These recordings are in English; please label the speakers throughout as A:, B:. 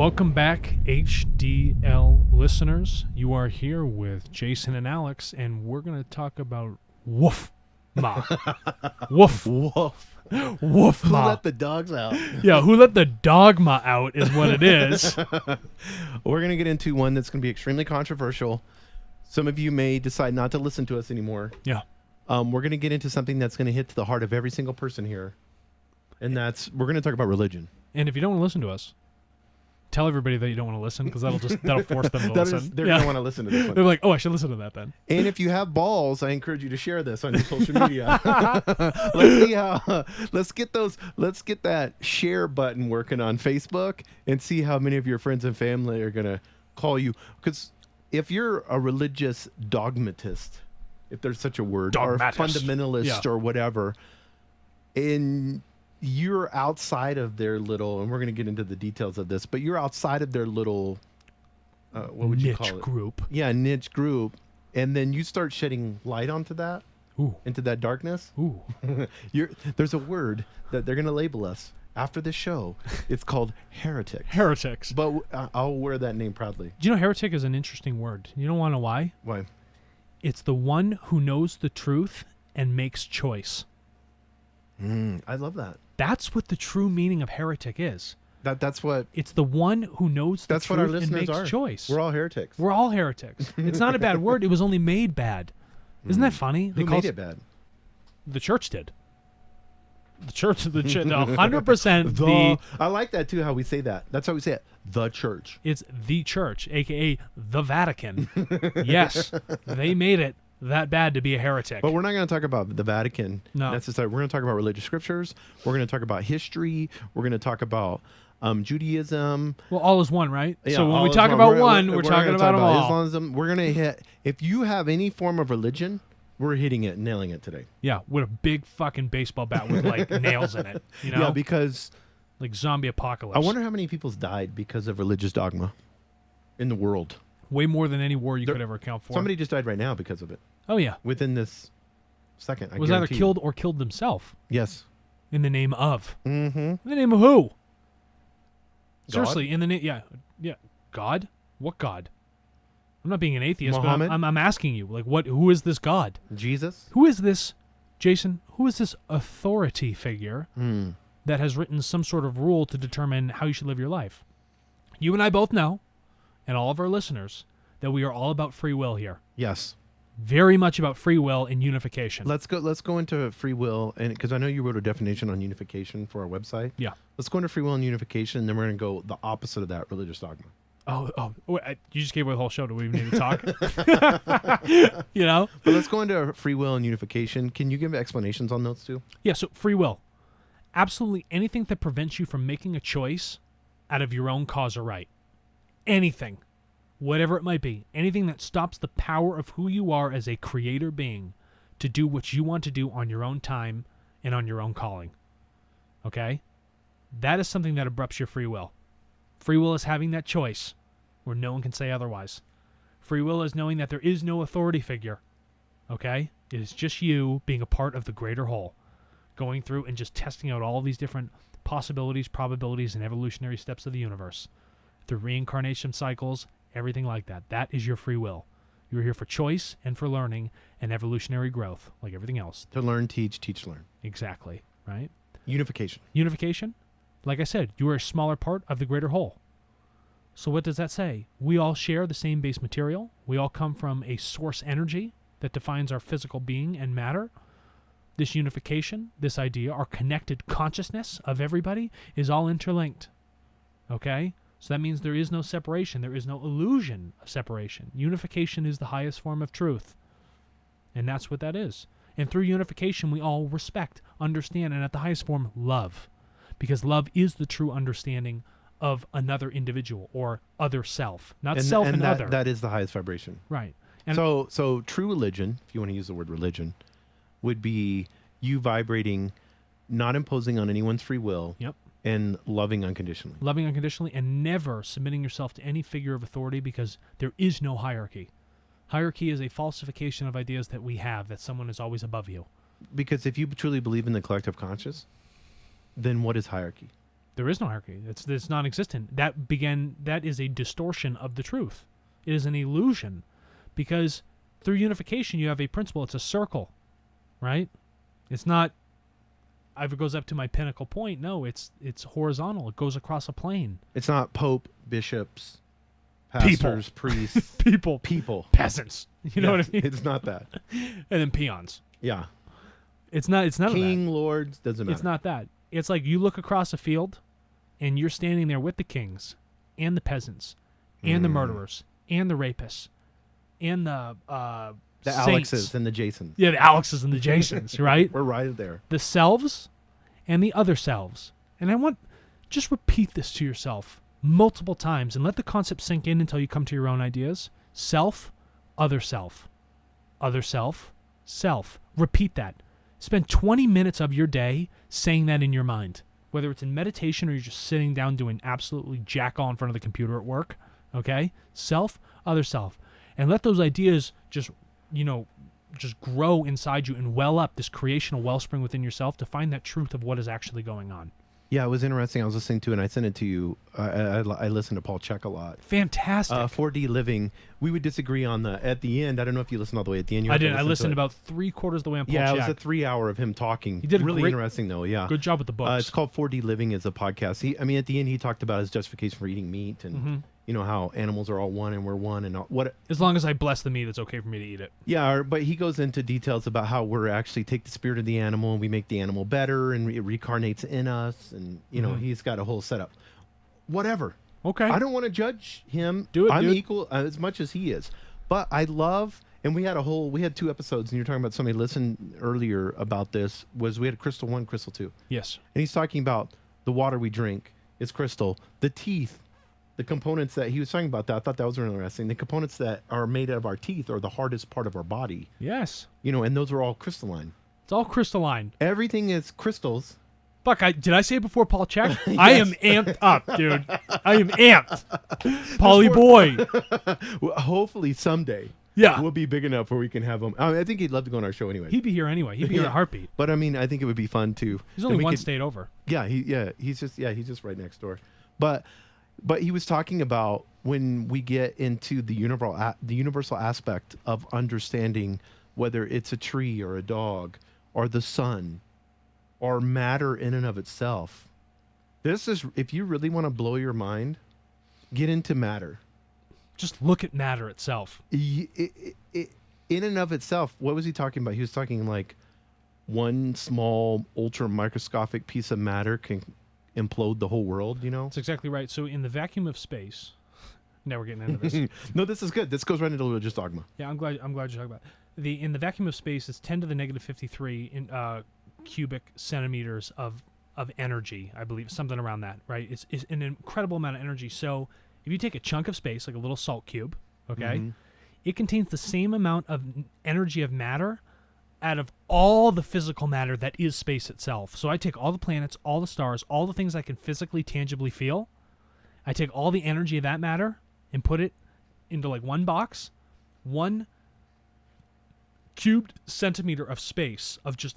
A: Welcome back, HDL listeners. You are here with Jason and Alex, and we're going to talk about Woof Ma. Woof.
B: Woof.
A: Woof
B: Who
A: Ma.
B: let the dogs out?
A: Yeah, who let the Dogma out is what it is.
B: We're going to get into one that's going to be extremely controversial. Some of you may decide not to listen to us anymore.
A: Yeah.
B: We're going to get into something that's going to hit to the heart of every single person here. And we're going to talk about religion.
A: And if you don't want to listen to us, tell everybody that you don't want to listen, because that'll force them to listen.
B: They're going to want to listen to this one.
A: They're like, oh, I should listen to that then.
B: And if you have balls, I encourage you to share this on your social media. Let's see how. Let's get that share button working on Facebook, and see how many of your friends and family are gonna call you. Because if you're a religious dogmatist, if there's such a word, or a fundamentalist or whatever, and you're outside of their little, and we're going to get into the details of this, but you're outside of their little, what would you call it?
A: Niche group.
B: Yeah, niche group. And then you start shedding light onto that, into that darkness.
A: Ooh.
B: There's a word that they're going to label us after this show. It's called heretics.
A: Heretics.
B: But I'll wear that name proudly.
A: Do you know heretic is an interesting word? You don't want to know why?
B: Why?
A: It's the one who knows the truth and makes choice.
B: I love that.
A: That's what the true meaning of heretic is.
B: That's what.
A: It's the one who knows the
B: That's what our
A: truth and
B: listeners
A: makes
B: are.
A: choice.
B: We're all heretics.
A: We're all heretics. It's not a bad word. It was only made bad. Isn't that funny?
B: Who made it bad?
A: The church did. The church, 100%.
B: I like that too. How we say that. That's how we say it. The church.
A: It's the church, aka the Vatican. Yes, they made it that bad to be a heretic.
B: But we're not going to talk about the Vatican necessarily. We're going to talk about religious scriptures. We're going to talk about history. We're going to talk about Judaism.
A: Well, all is one, right?
B: Yeah,
A: so when we talk about one, we're talking about them all.
B: Islamism. We're going to hit. If you have any form of religion, we're hitting it, nailing it today.
A: Yeah, with a big fucking baseball bat with like nails in it. You know?
B: Yeah, because
A: like zombie apocalypse.
B: I wonder how many people's died because of religious dogma in the world.
A: Way more than any war you could ever account for.
B: Somebody just died right now because of it.
A: Oh yeah,
B: within this second.
A: Was either killed or killed themselves.
B: Yes.
A: In the name of.
B: Mm-hmm. In
A: the name of who?
B: God?
A: Seriously, in the name. Yeah. God? What God? I'm not being an atheist,
B: Muhammad?
A: but I'm asking you, like, what? Who is this God?
B: Jesus.
A: Who is this, Jason? Who is this authority figure that has written some sort of rule to determine how you should live your life? You and I both know, and all of our listeners, that we are all about free will here.
B: Yes.
A: Very much about free will and unification.
B: Let's go into free will, and because I know you wrote a definition on unification for our website.
A: Yeah.
B: Let's go into free will and unification, and then we're going to go the opposite of that, religious dogma.
A: Wait, you just gave away the whole show. Do we even need to talk? You know?
B: But let's go into free will and unification. Can you give explanations on those two?
A: Yeah, so free will. Absolutely anything that prevents you from making a choice out of your own cause or right. Anything. Whatever it might be. Anything that stops the power of who you are as a creator being to do what you want to do on your own time and on your own calling. Okay? That is something that abrupts your free will. Free will is having that choice where no one can say otherwise. Free will is knowing that there is no authority figure. Okay? It is just you being a part of the greater whole. Going through and just testing out all these different possibilities, probabilities, and evolutionary steps of the universe. Through reincarnation cycles, everything like that. That is your free will. You're here for choice and for learning and evolutionary growth, like everything else.
B: To learn, teach, learn.
A: Exactly. Right?
B: Unification.
A: Unification? Like I said, you are a smaller part of the greater whole. So what does that say? We all share the same base material. We all come from a source energy that defines our physical being and matter. This unification, this idea, our connected consciousness of everybody is all interlinked. Okay? So that means there is no separation. There is no illusion of separation. Unification is the highest form of truth. And that's what that is. And through unification, we all respect, understand, and at the highest form, love. Because love is the true understanding of another individual or other self. Not self and other.
B: That is the highest vibration.
A: Right. And
B: so true religion, if you want to use the word religion, would be you vibrating, not imposing on anyone's free will.
A: Yep.
B: And loving unconditionally.
A: Loving unconditionally and never submitting yourself to any figure of authority, because there is no hierarchy. Hierarchy is a falsification of ideas that we have, that someone is always above you.
B: Because if you truly believe in the collective conscious, then what is hierarchy?
A: There is no hierarchy. It's non-existent. That is a distortion of the truth. It is an illusion, because through unification you have a principle. It's a circle, right? It's not. If it goes up to my pinnacle point, no, it's horizontal. It goes across a plane.
B: It's not pope, bishops, pastors, priests,
A: people, peasants. You know what I mean?
B: It's not that.
A: And then peons.
B: Yeah.
A: It's none of that.
B: King, lords, doesn't matter.
A: It's not that. It's like you look across a field, and you're standing there with the kings, and the peasants, and the murderers, and the rapists, and the saints.
B: Alexes and the Jasons.
A: Yeah, the Alexes and the Jasons, right?
B: We're right there.
A: The selves and the other selves. And I want, just repeat this to yourself multiple times and let the concept sink in until you come to your own ideas. Self, other self. Other self, self. Repeat that. Spend 20 minutes of your day saying that in your mind. Whether it's in meditation or you're just sitting down doing absolutely jack all in front of the computer at work. Okay? Self, other self. And let those ideas just grow inside you and well up this creational wellspring within yourself to find that truth of what is actually going on.
B: Yeah, it was interesting. I was listening to it, and I sent it to you. I listen to Paul Chek a lot.
A: Fantastic.
B: 4D living. We would disagree on at the end. I don't know if you listened all the way at the end.
A: I did. I listened about 3/4 of the way on Paul Chek.
B: Yeah, it was a 3 hour of him talking.
A: He did
B: really interesting, though. Yeah,
A: good job with the books.
B: It's called 4D Living as a podcast. At the end, he talked about his justification for eating meat and how animals are all one and we're one and all, what.
A: As long as I bless the meat, it's okay for me to eat it.
B: Yeah, but he goes into details about how we're actually take the spirit of the animal and we make the animal better and it reincarnates in us, and he's got a whole setup. Whatever.
A: Okay.
B: I don't want to judge him. I'm equal as much as he is, but I love. And we had 2 episodes, and you're talking about somebody listened earlier about this. We had Crystal 1, Crystal 2.
A: Yes.
B: And he's talking about the water we drink is crystal, the teeth. The components that he was talking about, that I thought that was really interesting. The components that are made out of our teeth are the hardest part of our body.
A: Yes.
B: And those are all crystalline.
A: It's all crystalline.
B: Everything is crystals.
A: Fuck, did I say it before Paul Chek? Yes. I am amped up, dude. I am amped. Paulie boy.
B: Hopefully someday.
A: Yeah.
B: We'll be big enough where we can have him. I think he'd love to go on our show anyway.
A: He'd be here anyway. He'd be here in a heartbeat.
B: But I think it would be fun too.
A: He's only one state over.
B: Yeah, he's just right next door. But he was talking about when we get into the universal aspect of understanding whether it's a tree or a dog or the sun or matter in and of itself. This is, if you really want to blow your mind, get into matter.
A: Just look at matter itself.
B: In and of itself, what was he talking about? He was talking like one small ultra microscopic piece of matter can implode the whole world,
A: That's exactly right. So in the vacuum of space, now we're getting into this.
B: No, this is good. This goes right into religious dogma.
A: Yeah, I'm glad you're talking about it. In the vacuum of space, it's 10 to the negative 53 in cubic centimeters of energy, I believe, something around that, right? It's an incredible amount of energy. So if you take a chunk of space, like a little salt cube, okay, it contains the same amount of energy of matter out of all the physical matter that is space itself. So I take all the planets, all the stars, all the things I can physically, tangibly feel. I take all the energy of that matter and put it into like one box, 1 cubed centimeter of space, of just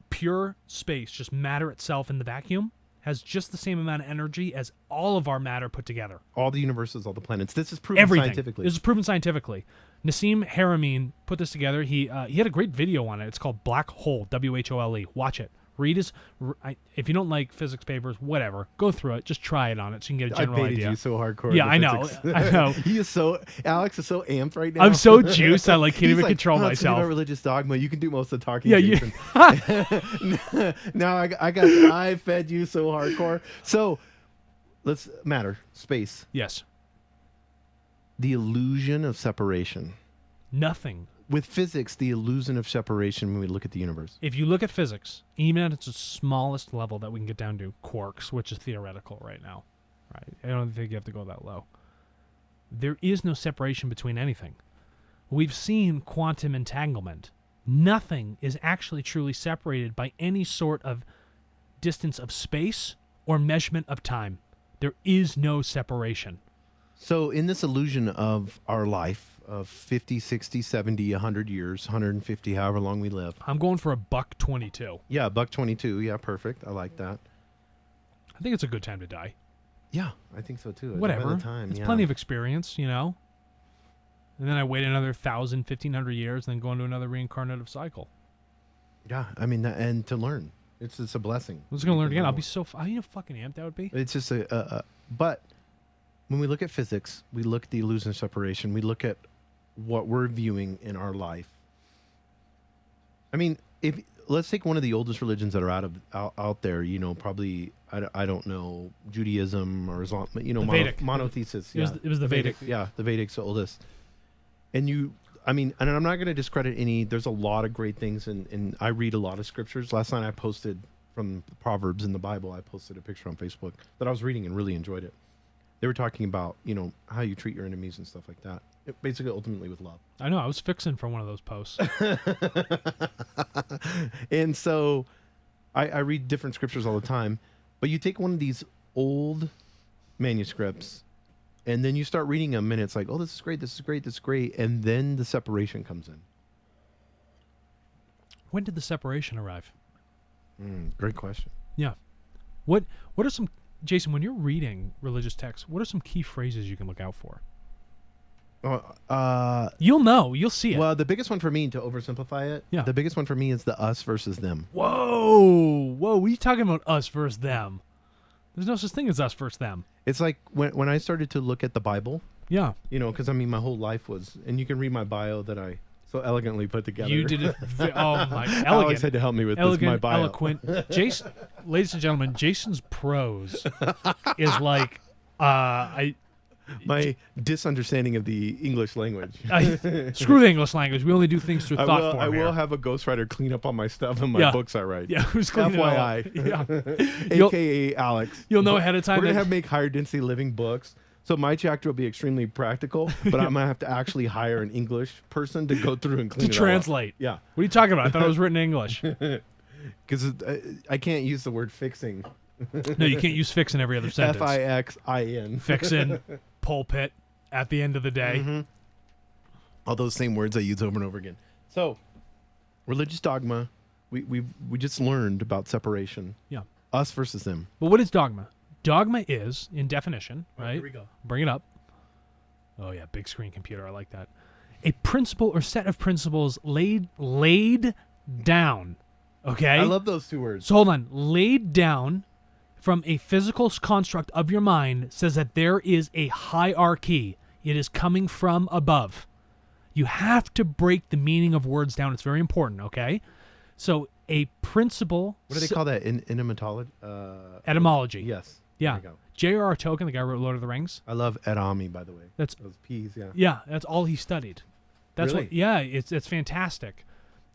A: pure space, just matter itself in the vacuum, has just the same amount of energy as all of our matter put together.
B: All the universes, all the planets. This is proven scientifically.
A: This is proven scientifically. Nassim Haramein put this together. He had a great video on it. It's called Black Hole, WHOLE. Watch it. Read his. If you don't like physics papers, whatever, go through it. Just try it on it so you can get a general idea.
B: I baited you so hardcore.
A: Yeah, I know.
B: Alex is so amped right now.
A: I'm so juiced. I can't even control myself.
B: It's about religious dogma. You can do most of the talking.
A: Yeah.
B: Now I fed you so hardcore. So let's space.
A: Yes.
B: The illusion of separation.
A: Nothing.
B: With physics, the illusion of separation when we look at the universe.
A: If you look at physics, even at its smallest level that we can get down to, quarks, which is theoretical right now, right? I don't think you have to go that low. There is no separation between anything. We've seen quantum entanglement. Nothing is actually truly separated by any sort of distance of space or measurement of time. There is no separation.
B: So in this illusion of our life, of 50, 60, 70, 100 years, 150, however long we live.
A: I'm going for $1.22.
B: Yeah, $1.22. Yeah, perfect. I like that.
A: I think it's a good time to die.
B: Yeah, I think so too.
A: Whatever.
B: By the time,
A: It's
B: yeah.
A: plenty of experience, you know? And then I wait another 1,000, 1,500 years, then go into another reincarnative cycle.
B: Yeah, I mean, and to learn. It's a blessing.
A: I'm just going to learn again. I'll be so... How you know fucking amped that would be?
B: It's just but when we look at physics, we look at the illusion of separation, we look at what we're viewing in our life. I mean, if let's take one of the oldest religions that are out there, you know, probably, I don't know, Judaism or Islam, you know, monothesis.
A: It was the Vedic.
B: Yeah, the Vedic's the oldest. And I mean, and I'm not going to discredit any, there's a lot of great things, and I read a lot of scriptures. Last night I posted from Proverbs in the Bible, I posted a picture on Facebook that I was reading and really enjoyed it. They were talking about, you know, how you treat your enemies and stuff like that. Basically, ultimately with love.
A: I know. I was fixing for one of those posts.
B: And so I read different scriptures all the time, but you take one of these old manuscripts and then you start reading them and it's like, oh, this is great, this is great, this is great. And then the separation comes in.
A: When did the separation arrive?
B: Great question.
A: Yeah. What are some, Jason, when you're reading religious texts, what are some key phrases you can look out for? You'll know. You'll see it.
B: Well, the biggest one for me, to oversimplify it,
A: Yeah.
B: the biggest one for me is the us versus them.
A: Whoa. What are you talking about, us versus them? There's no such thing as us versus them.
B: It's like when I started to look at the Bible,
A: Yeah.
B: you know, because I mean, my whole life was, and you can read my bio that I so elegantly put together.
A: You did it. Oh, my.
B: Alex
A: Elegant.
B: had to help me with this, my bio.
A: Eloquent. Jason, ladies and gentlemen, Jason's prose is like,
B: My disunderstanding of the English language.
A: Screw the English language. We only do things through thought form
B: I will
A: here.
B: have a ghostwriter clean up on my stuff and my
A: Yeah.
B: books I write.
A: Yeah, who's cleaning it all up?
B: FYI.
A: Yeah.
B: AKA Alex.
A: You'll know ahead of time.
B: We're going
A: that-
B: to make higher density living books. So my chapter will be extremely practical, but I'm going to have to actually hire an English person to go through and clean
A: to
B: it all up.
A: translate.
B: Yeah.
A: What are you talking about? I thought it was written in English.
B: Because I can't use the word fixing.
A: No, you can't use fix in every other sentence.
B: Fixin.
A: Fixin', pulpit, at the end of the day.
B: Mm-hmm. All those same words I use over and over again. So, religious dogma, we just learned about separation.
A: Yeah.
B: Us versus them.
A: But what is dogma? Dogma is, in definition, right?
B: Here we go.
A: Bring it up. Oh, yeah, big screen computer. I like that. A principle or set of principles laid down. Okay?
B: I love those two words.
A: So hold on. Laid down from a physical construct of your mind says that there is a hierarchy. It is coming from above. You have to break the meaning of words down. It's very important, okay? So a principle...
B: What do they call that? Etymology?
A: Etymology.
B: Yes.
A: Yeah.
B: There we go.
A: J.R.R. Tolkien, the guy who wrote Lord of the Rings.
B: I love etami, by the way.
A: That's
B: Those P's, yeah.
A: Yeah, that's all he studied. That's
B: Really?
A: what. Yeah, it's fantastic.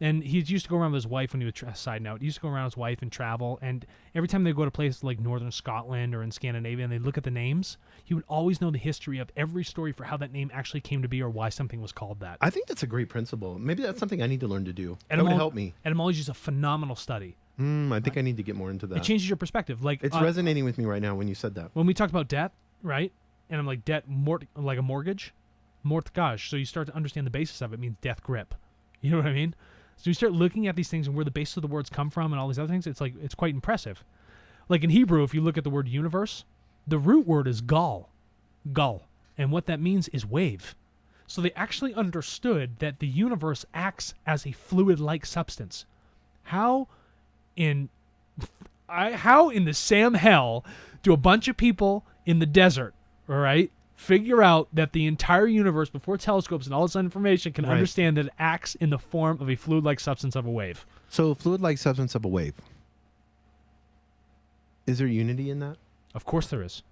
A: And he used to go around with his wife when he was side note. He used to go around with his wife and travel. And every time they go to places like northern Scotland or in Scandinavia, and they look at the names, he would always know the history of every story for how that name actually came to be or why something was called that.
B: I think that's a great principle. Maybe that's something I need to learn to do. That would help me.
A: Etymology is a phenomenal study.
B: I think I need to get more into that.
A: It changes your perspective. Like
B: It's resonating with me right now when you said that.
A: when we talked about debt, right? And I'm like like a mortgage, mortgage. So you start to understand the basis of it. It means death grip. You know what I mean? So you start looking at these things and where the basis of the words come from and all these other things. It's like it's quite impressive. Like in Hebrew, if you look at the word universe, the root word is gal, and what that means is wave. So they actually understood that the universe acts as a fluid-like substance. How in the Sam hell do a bunch of people in the desert, all right, figure out that the entire universe before telescopes and all this information can
B: Right.
A: understand that it acts in the form of a fluid-like substance of a wave?
B: So, fluid-like substance of a wave. Is there unity in that?
A: Of course there is.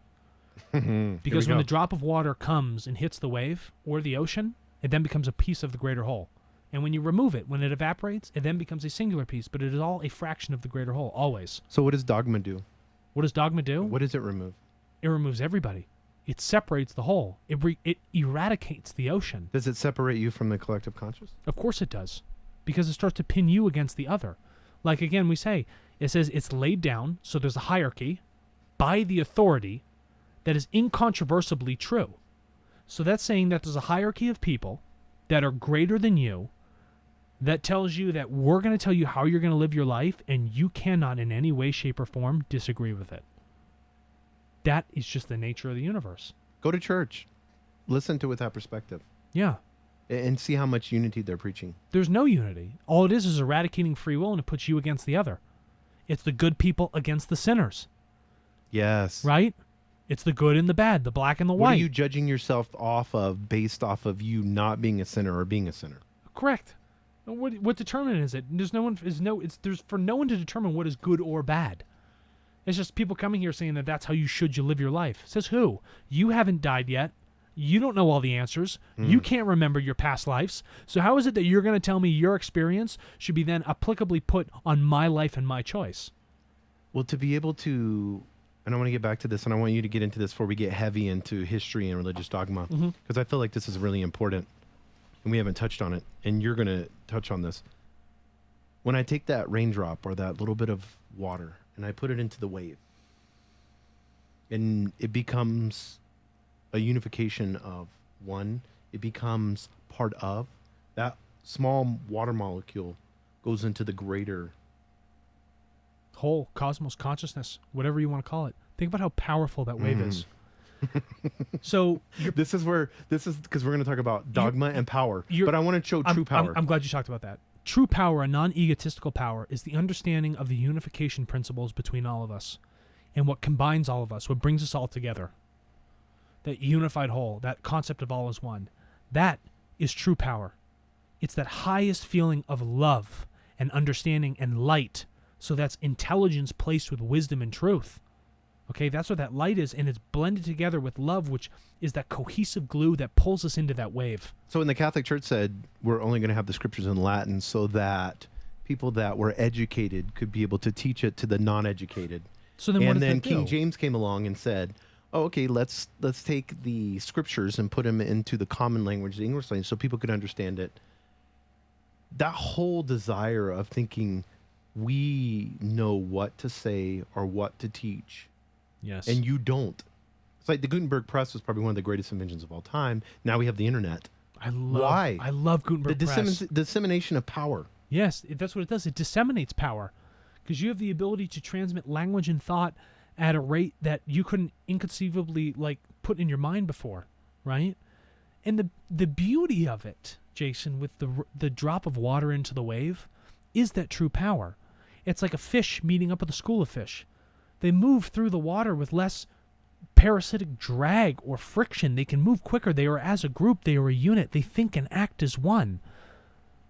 A: Because
B: we
A: when
B: go.
A: the drop of water comes and hits the wave or the ocean, it then becomes a piece of the greater whole. And when you remove it, when it evaporates, it then becomes a singular piece, but it is all a fraction of the greater whole, always.
B: So, what does dogma do?
A: What does dogma do?
B: What does it remove?
A: It removes everybody. It separates the whole. It eradicates the ocean.
B: Does it separate you from the collective conscious?
A: Of course it does. Because it starts to pin you against the other. Like, again, we say, it says it's laid down, so there's a hierarchy, by the authority that is incontrovertibly true. So that's saying that there's a hierarchy of people that are greater than you that tells you that we're going to tell you how you're going to live your life, and you cannot in any way, shape, or form disagree with it. That is just the nature of the universe.
B: Go to church. Listen to it with that perspective.
A: Yeah.
B: And see how much unity they're preaching.
A: There's no unity. All it is eradicating free will, and it puts you against the other. It's the good people against the sinners.
B: Yes.
A: Right? It's the good and the bad, the black and the white.
B: What are you judging yourself off of based off of you not being a sinner or being a sinner?
A: Correct. What determinant is it? There's for no one to determine what is good or bad. It's just people coming here saying that that's how you live your life. Says who? You haven't died yet. You don't know all the answers. You can't remember your past lives. So how is it that you're going to tell me your experience should be then applicably put on my life and my choice?
B: Well, to be able to, and I want to get back to this, and I want you to get into this before we get heavy into history and religious dogma, because I feel like this is really important, and we haven't touched on it, and you're going to touch on this. When I take that raindrop or that little bit of water and I put it into the wave, and it becomes a unification of one, it becomes part of, that small water molecule goes into the greater
A: whole cosmos, consciousness, whatever you want to call it. Think about how powerful that wave is. So
B: this is because we're going to talk about dogma and power, but I want to show true power.
A: I'm glad you talked about that. True power, a non-egotistical power, is the understanding of the unification principles between all of us and what combines all of us, what brings us all together. That unified whole, that concept of all is one. That is true power. It's that highest feeling of love and understanding and light. So that's intelligence placed with wisdom and truth. Okay, that's what that light is, and it's blended together with love, which is that cohesive glue that pulls us into that wave.
B: So when the Catholic Church said we're only going to have the scriptures in Latin so that people that were educated could be able to teach it to the non-educated.
A: So then what does that do?
B: King James came along and said, oh, okay, let's take the scriptures and put them into the common language, the English language, so people could understand it. That whole desire of thinking we know what to say or what to teach.
A: Yes.
B: And you don't. It's like the Gutenberg press was probably one of the greatest inventions of all time. Now we have the internet. Why?
A: I love Gutenberg press.
B: The dissemination of power.
A: Yes, that's what it does. It disseminates power because you have the ability to transmit language and thought at a rate that you couldn't inconceivably put in your mind before, right? And the beauty of it, Jason, with the drop of water into the wave, is that true power. It's like a fish meeting up with a school of fish. They move through the water with less parasitic drag or friction. They can move quicker. They are as a group. They are a unit. They think and act as one.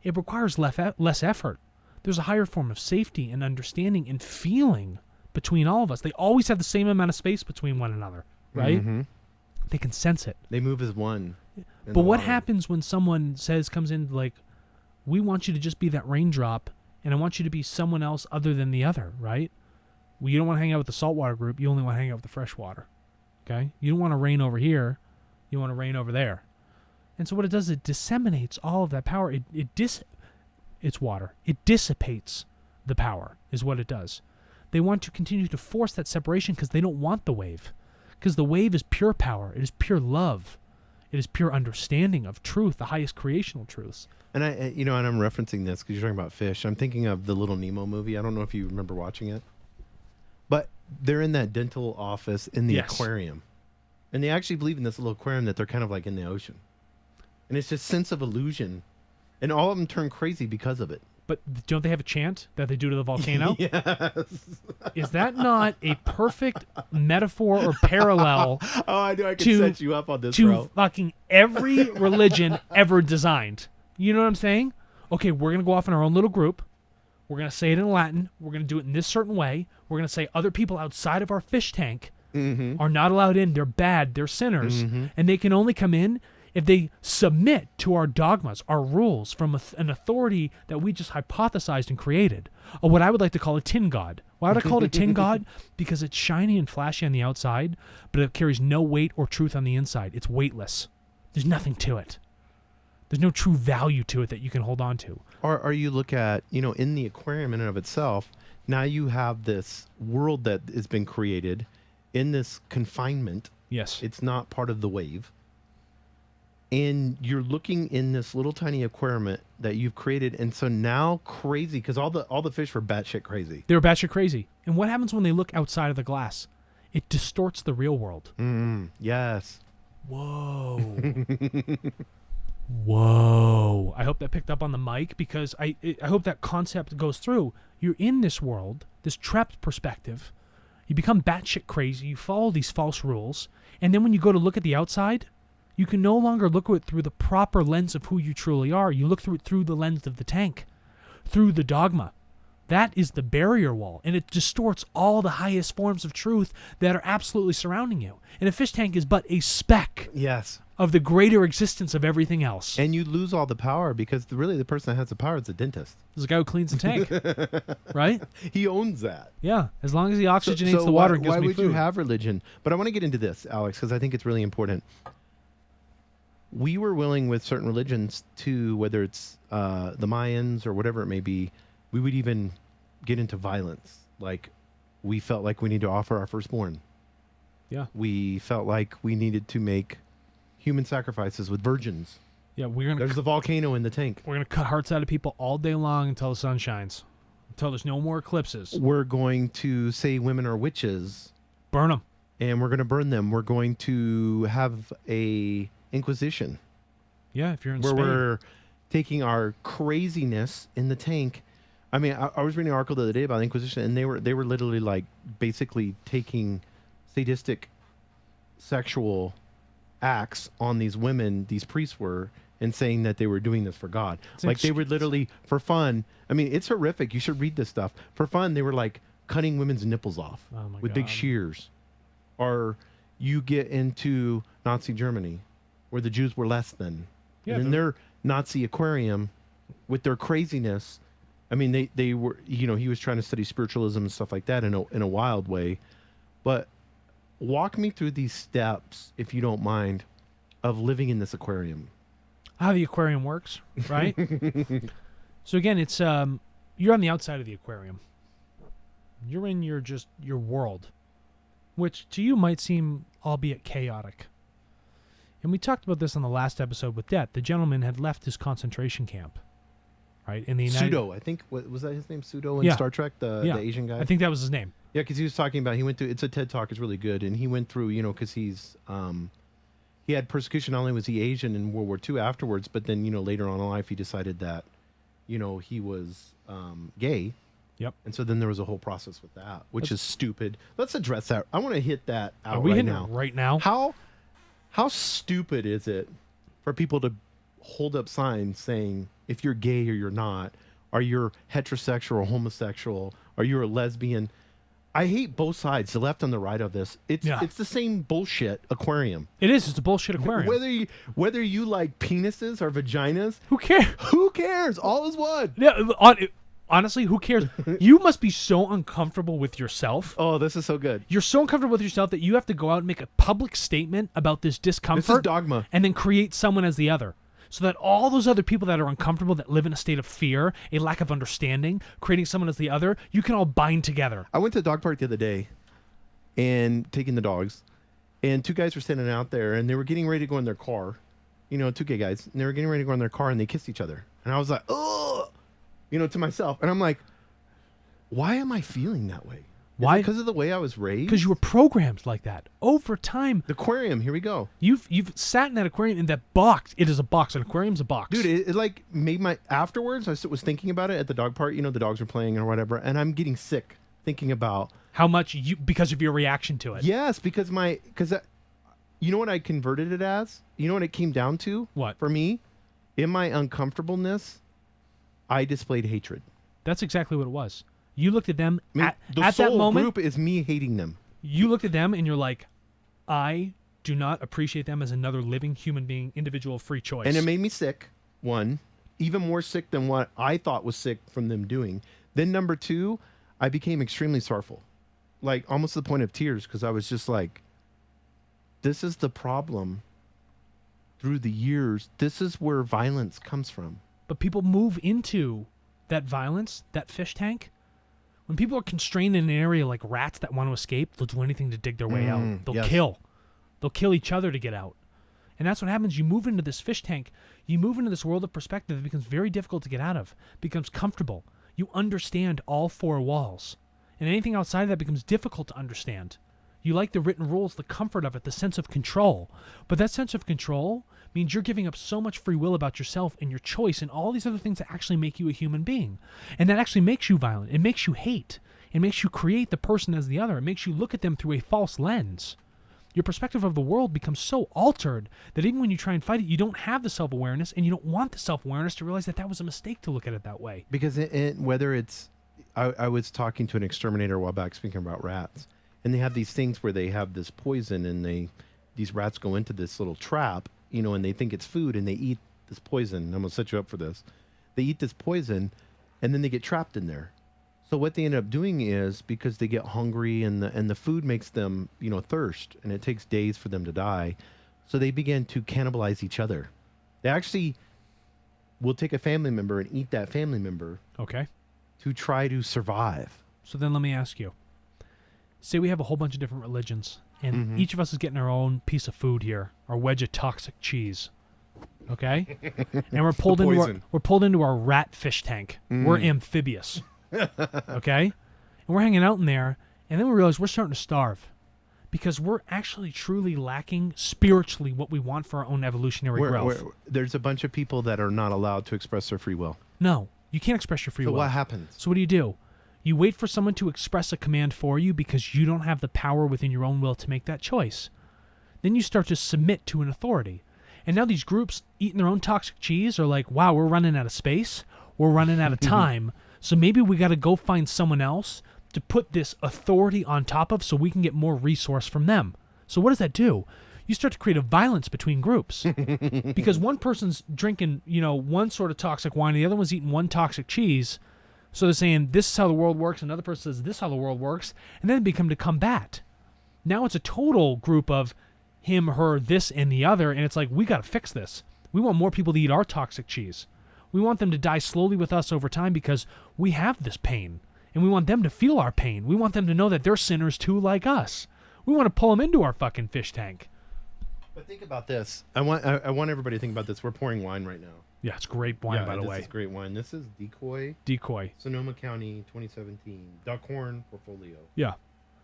A: It requires less effort. There's a higher form of safety and understanding and feeling between all of us. They always have the same amount of space between one another, right? Mm-hmm. They can sense it.
B: They move as one.
A: But what happens when someone comes in we want you to just be that raindrop, and I want you to be someone else other than the other, right? Well, you don't want to hang out with the saltwater group. You only want to hang out with the freshwater, okay? You don't want to rain over here. You want to rain over there. And so what it does, it disseminates all of that power. It's water. It dissipates the power is what it does. They want to continue to force that separation because they don't want the wave. Because the wave is pure power. It is pure love. It is pure understanding of truth, the highest creational truths.
B: And and I'm referencing this because you're talking about fish. I'm thinking of the Little Nemo movie. I don't know if you remember watching it. But they're in that dental office in the aquarium. And they actually believe in this little aquarium that they're kind of like in the ocean. And it's just sense of illusion. And all of them turn crazy because of it.
A: But don't they have a chant that they do to the volcano?
B: Yes.
A: Is that not a perfect metaphor or parallel?
B: Oh, I knew I could set you up on this,
A: bro. To fucking every religion ever designed. You know what I'm saying? Okay, we're going to go off in our own little group. We're going to say it in Latin. We're going to do it in this certain way. We're going to say other people outside of our fish tank are not allowed in. They're bad. They're sinners. And they can only come in if they submit to our dogmas, our rules from an authority that we just hypothesized and created, or what I would like to call a tin god. Why would I call it a tin god? Because it's shiny and flashy on the outside, but it carries no weight or truth on the inside. It's weightless. There's nothing to it. There's no true value to it that you can hold on to.
B: Or you look at, in the aquarium in and of itself, now you have this world that has been created in this confinement.
A: Yes.
B: It's not part of the wave. And you're looking in this little tiny aquarium that you've created, and so now crazy, because all the fish were batshit crazy.
A: They were batshit crazy. And what happens when they look outside of the glass? it distorts the real world.
B: Yes.
A: Whoa. Whoa. I hope that picked up on the mic, because I hope that concept goes through. You're in this world, this trapped perspective. You become batshit crazy. You follow these false rules. And then when you go to look at the outside, you can no longer look at it through the proper lens of who you truly are. You look through it through the lens of the tank, through the dogma. That is the barrier wall, and it distorts all the highest forms of truth that are absolutely surrounding you. And a fish tank is but a speck
B: Yes.
A: of the greater existence of everything else.
B: And you lose all the power, because really the person that has the power is the dentist.
A: There's a guy who cleans the tank, right?
B: He owns that.
A: Yeah, as long as he oxygenates the water and gives
B: why
A: me
B: would
A: food.
B: you have religion? But I want to get into this, Alex, because I think it's really important. We were willing with certain religions to, whether it's the Mayans or whatever it may be, we would even get into violence. Like, we felt like we need to offer our firstborn.
A: Yeah.
B: We felt like we needed to make human sacrifices with virgins.
A: Yeah,
B: There's the volcano in the tank.
A: we're gonna cut hearts out of people all day long until the sun shines, until there's no more eclipses.
B: We're going to say women are witches,
A: Burn them.
B: and we're going to burn them. We're going to have a inquisition
A: Yeah, if you're in
B: where
A: Spain.
B: we're taking our craziness in the tank. I mean, I was reading an article the other day about Inquisition, and they were literally like basically taking sadistic sexual acts on these women, these priests were, and saying that they were doing this for God. Like they would literally, for fun. I mean, it's horrific. You should read this stuff. For fun, they were like cutting women's nipples off
A: Oh my
B: with big
A: God.
B: shears. Or you get into Nazi Germany, where the Jews were less than.
A: Yeah,
B: and in their Nazi aquarium, with their craziness, I mean, they were, he was trying to study spiritualism and stuff like that in a wild way. But walk me through these steps, if you don't mind, of living in this aquarium.
A: How the aquarium works, right? So again, it's you're on the outside of the aquarium. You're in your world, which to you might seem albeit chaotic. And we talked about this on the last episode with Det. The gentleman had left his concentration camp, right? In the United
B: Pseudo, I think, was that his name? Pseudo in
A: Yeah.
B: Star Trek, the Asian guy?
A: I think that was his name.
B: Yeah, because he was talking about, he went through, it's a TED Talk, it's really good, and he went through, because he's, he had persecution, not only was he Asian in World War II afterwards, but then, later on in life, he decided that, he was gay.
A: Yep.
B: And so then there was a whole process with that, which is stupid. Let's address that. I want to hit that out
A: Are we
B: right
A: hitting
B: now.
A: it right now?
B: How stupid is it for people to hold up signs saying if you're gay or you're not, are you heterosexual or homosexual, are you a lesbian? I hate both sides, the left and the right of this. It's the same bullshit aquarium.
A: It is. It's a bullshit aquarium.
B: Whether you like penises or vaginas,
A: Who cares?
B: who cares? All is one.
A: Yeah. Honestly, who cares? You must be so uncomfortable with yourself.
B: Oh, this is so good.
A: You're so uncomfortable with yourself that you have to go out and make a public statement about this discomfort.
B: This is Dogma.
A: And then create someone as the other. So that all those other people that are uncomfortable, that live in a state of fear, a lack of understanding, creating someone as the other, you can all bind together.
B: I went to the dog park the other day and taking the dogs, and two guys were standing out there, and they were getting ready to go in their car. Two gay guys, and they were getting ready to go in their car, and they kissed each other. And I was like, oh, to myself. And I'm like, why am I feeling that way?
A: Why?
B: Because of the way I was raised?
A: Because you were programmed like that. Over time,
B: The aquarium, here we go.
A: you've sat in that aquarium, in that box. It is a box. An aquarium's a box.
B: Dude, it like made my, afterwards, I was thinking about it at the dog park, the dogs were playing or whatever, and I'm getting sick thinking about.
A: How much because of your reaction to it.
B: Yes, because you know what I converted it as? You know what it came down to?
A: What?
B: For me, in my uncomfortableness, I displayed hatred.
A: That's exactly what it was. You looked at them
B: I mean, the
A: at
B: soul
A: that moment.
B: group is me hating them.
A: You looked at them and you're like, I do not appreciate them as another living human being, individual, free choice.
B: And it made me sick, one, even more sick than what I thought was sick from them doing. Then number two, I became extremely sorrowful, like almost to the point of tears, because I was just like, this is the problem through the years. This is where violence comes from.
A: But people move into that violence, that fish tank. When people are constrained in an area like rats that want to escape, they'll do anything to dig their way out. They'll
B: yes.
A: kill. They'll kill each other to get out. And that's what happens. You move into this fish tank. You move into this world of perspective that becomes very difficult to get out of. Becomes comfortable. You understand all four walls. And anything outside of that becomes difficult to understand. You like the written rules, the comfort of it, the sense of control. But that sense of control means you're giving up so much free will about yourself and your choice and all these other things that actually make you a human being. And that actually makes you violent. It makes you hate. It makes you create the person as the other. It makes you look at them through a false lens. Your perspective of the world becomes so altered that even when you try and fight it, you don't have the self-awareness, and you don't want the self-awareness to realize that that was a mistake to look at it that way.
B: Because whether it's, I was talking to an exterminator a while back speaking about rats, and they have these things where they have this poison, and these rats go into this little trap, and they think it's food, and they eat this poison. I'm gonna set you up for this. They eat this poison, and then they get trapped in there. So what they end up doing is, because they get hungry and the food makes them, thirst, and it takes days for them to die, so they begin to cannibalize each other. They actually will take a family member and eat that family member
A: Okay.
B: to try to survive.
A: So then let me ask you. Say we have a whole bunch of different religions, and each of us is getting our own piece of food here, our wedge of toxic cheese. Okay? And we're pulled into our rat fish tank. We're amphibious. Okay? And we're hanging out in there, and then we realize we're starting to starve because we're actually truly lacking spiritually what we want for our own evolutionary growth.
B: There's a bunch of people that are not allowed to express their free will.
A: No, you can't express your free will.
B: So what happens?
A: So what do? You wait for someone to express a command for you because you don't have the power within your own will to make that choice. Then you start to submit to an authority. And now these groups eating their own toxic cheese are like, wow, we're running out of space. We're running out of time. So maybe we got to go find someone else to put this authority on top of so we can get more resource from them. So what does that do? You start to create a violence between groups. Because one person's drinking, one sort of toxic wine, and the other one's eating one toxic cheese. So they're saying, this is how the world works. Another person says, this is how the world works. And then they become to combat. Now it's a total group of him, her, this, and the other. And it's like, we got to fix this. We want more people to eat our toxic cheese. We want them to die slowly with us over time because we have this pain. And we want them to feel our pain. We want them to know that they're sinners too, like us. We want to pull them into our fucking fish tank.
B: But think about this. I want everybody to think about this. We're pouring wine right now.
A: Yeah, it's great wine, by the way.
B: This is great wine. This is
A: Decoy.
B: Sonoma County, 2017. Duckhorn Portfolio.
A: Yeah.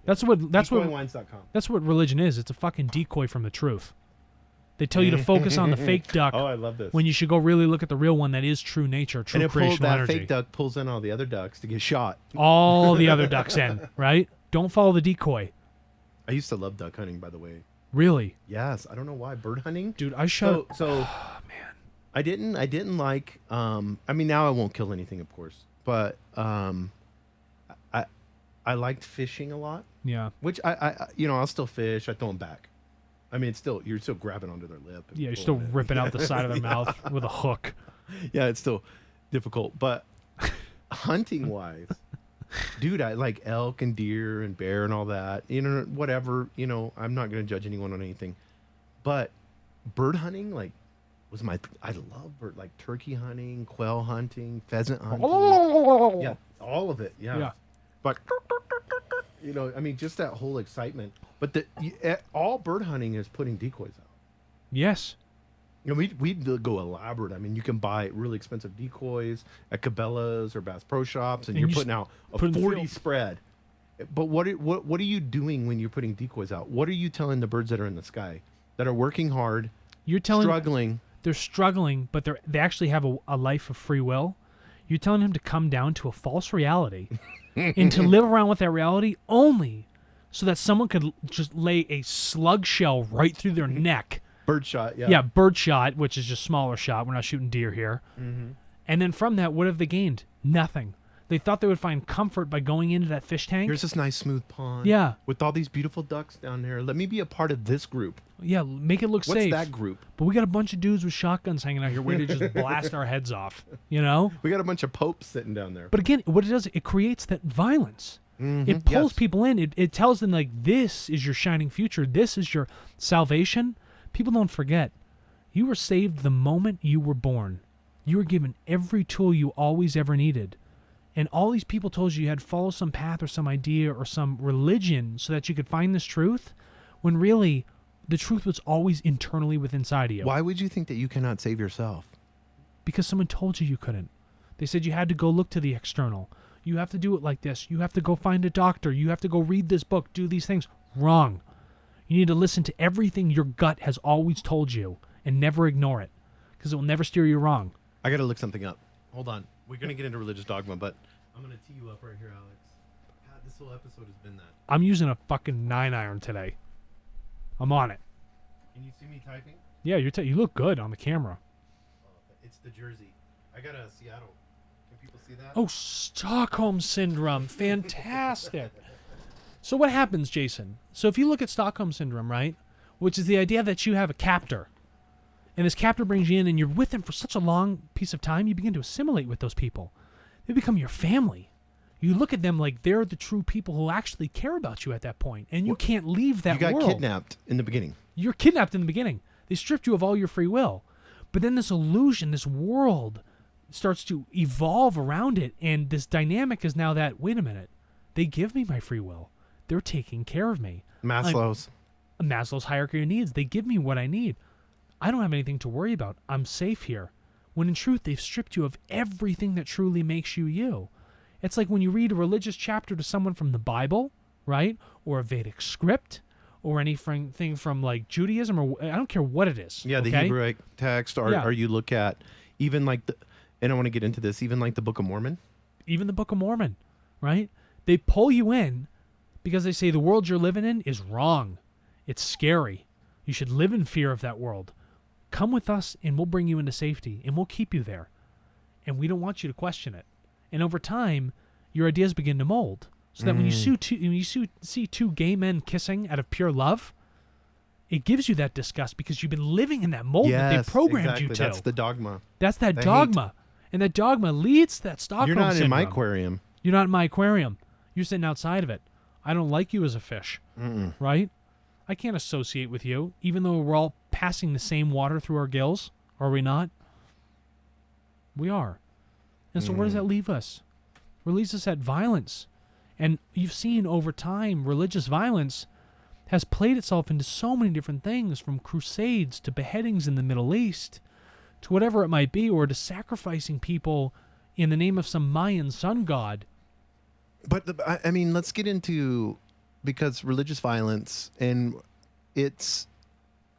A: That's what
B: DecoyWines.com.
A: That's what religion is. It's a fucking decoy from the truth. They tell you to focus on the fake duck.
B: Oh, I love this.
A: When you should go really look at the real one that is true nature, true creational energy.
B: That fake duck pulls in all the other ducks to get shot.
A: All the other ducks in, right? Don't follow the decoy.
B: I used to love duck hunting, by the way.
A: Really?
B: Yes. I don't know why. Bird hunting?
A: Dude, I shot.
B: So
A: oh, man.
B: I didn't like, now I won't kill anything, of course, but I liked fishing a lot.
A: Yeah.
B: Which I'll still fish. I throw them back. I mean, you're still grabbing onto their lip.
A: Yeah, you're still ripping out the side of their mouth with a hook.
B: Yeah, it's still difficult. But hunting-wise, dude, I like elk and deer and bear and all that. Whatever. I'm not going to judge anyone on anything. But bird hunting, I love bird, like turkey hunting, quail hunting, pheasant hunting. Yeah, all of it. Yeah. But just that whole excitement. But all bird hunting is putting decoys out.
A: Yes.
B: We go elaborate. I mean, you can buy really expensive decoys at Cabela's or Bass Pro Shops, and you're putting out a 40 spread. But what are you doing when you're putting decoys out? What are you telling the birds that are in the sky that are working hard?
A: You're telling
B: struggling.
A: They're struggling, but they actually have a life of free will. You're telling them to come down to a false reality and to live around with that reality only so that someone could just lay a slug shell right through their neck.
B: Bird shot, yeah.
A: Yeah, bird shot, which is just smaller shot. We're not shooting deer here. Mm-hmm. And then from that, what have they gained? Nothing. They thought they would find comfort by going into that fish tank.
B: Here's this nice smooth pond.
A: Yeah.
B: With all these beautiful ducks down there. Let me be a part of this group.
A: Yeah, make it look safe.
B: What's that group?
A: But we got a bunch of dudes with shotguns hanging out here waiting to just blast our heads off, We
B: got a bunch of popes sitting down there.
A: But again, what it does, it creates that violence.
B: Mm-hmm.
A: It pulls people in. It tells them, this is your shining future. This is your salvation. People don't forget. You were saved the moment you were born. You were given every tool you always ever needed. And all these people told you had to follow some path or some idea or some religion so that you could find this truth, when really the truth was always internally within inside of you.
B: Why would you think that you cannot save yourself?
A: Because someone told you couldn't. They said you had to go look to the external. You have to do it like this. You have to go find a doctor. You have to go read this book, do these things. Wrong. You need to listen to everything your gut has always told you and never ignore it, because it will never steer you wrong.
B: I got to look something up. Hold on. We're going to get into religious dogma, but I'm going to tee you up right here, Alex. God, this whole episode has been that.
A: I'm using a fucking 9-iron today. I'm on it.
B: Can you see me typing?
A: Yeah, you look good on the camera.
B: It's the jersey. I got a Seattle. Can people see that?
A: Oh, Stockholm Syndrome. Fantastic. So what happens, Jason? So if you look at Stockholm Syndrome, right, which is the idea that you have a captor, and this captor brings you in and you're with them for such a long piece of time, you begin to assimilate with those people. They become your family. You look at them like they're the true people who actually care about you at that point, and you can't leave that world.
B: You got kidnapped in the beginning.
A: You're kidnapped in the beginning. They stripped you of all your free will. But then this illusion, this world, starts to evolve around it, and this dynamic is now that, wait a minute, they give me my free will. They're taking care of me.
B: Maslow's
A: hierarchy of needs. They give me what I need. I don't have anything to worry about. I'm safe here. When in truth, they've stripped you of everything that truly makes you you. It's like when you read a religious chapter to someone from the Bible, right? Or a Vedic script, or anything from like Judaism, or I don't care what it is.
B: Yeah, the Hebrew text, or you look at even like and I want to get into this, even like the Book of Mormon.
A: Even the Book of Mormon, right? They pull you in because they say the world you're living in is wrong. It's scary. You should live in fear of that world. Come with us and we'll bring you into safety and we'll keep you there. And we don't want you to question it. And over time, your ideas begin to mold. So that when you see two gay men kissing out of pure love, it gives you that disgust because you've been living in that mold that they programmed you to.
B: That's the dogma.
A: That's that dogma. And that dogma leads to that Stockholm Syndrome.
B: You're not in my aquarium.
A: You're not in my aquarium. You're sitting outside of it. I don't like you as a fish, right? I can't associate with you, even though we're all passing the same water through our gills. Are we not? We are. And so where does that leave us? It leaves us at violence. And you've seen over time, religious violence has played itself into so many different things, from crusades to beheadings in the Middle East to whatever it might be, or to sacrificing people in the name of some Mayan sun god.
B: But I mean, let's get into, because religious violence, and it's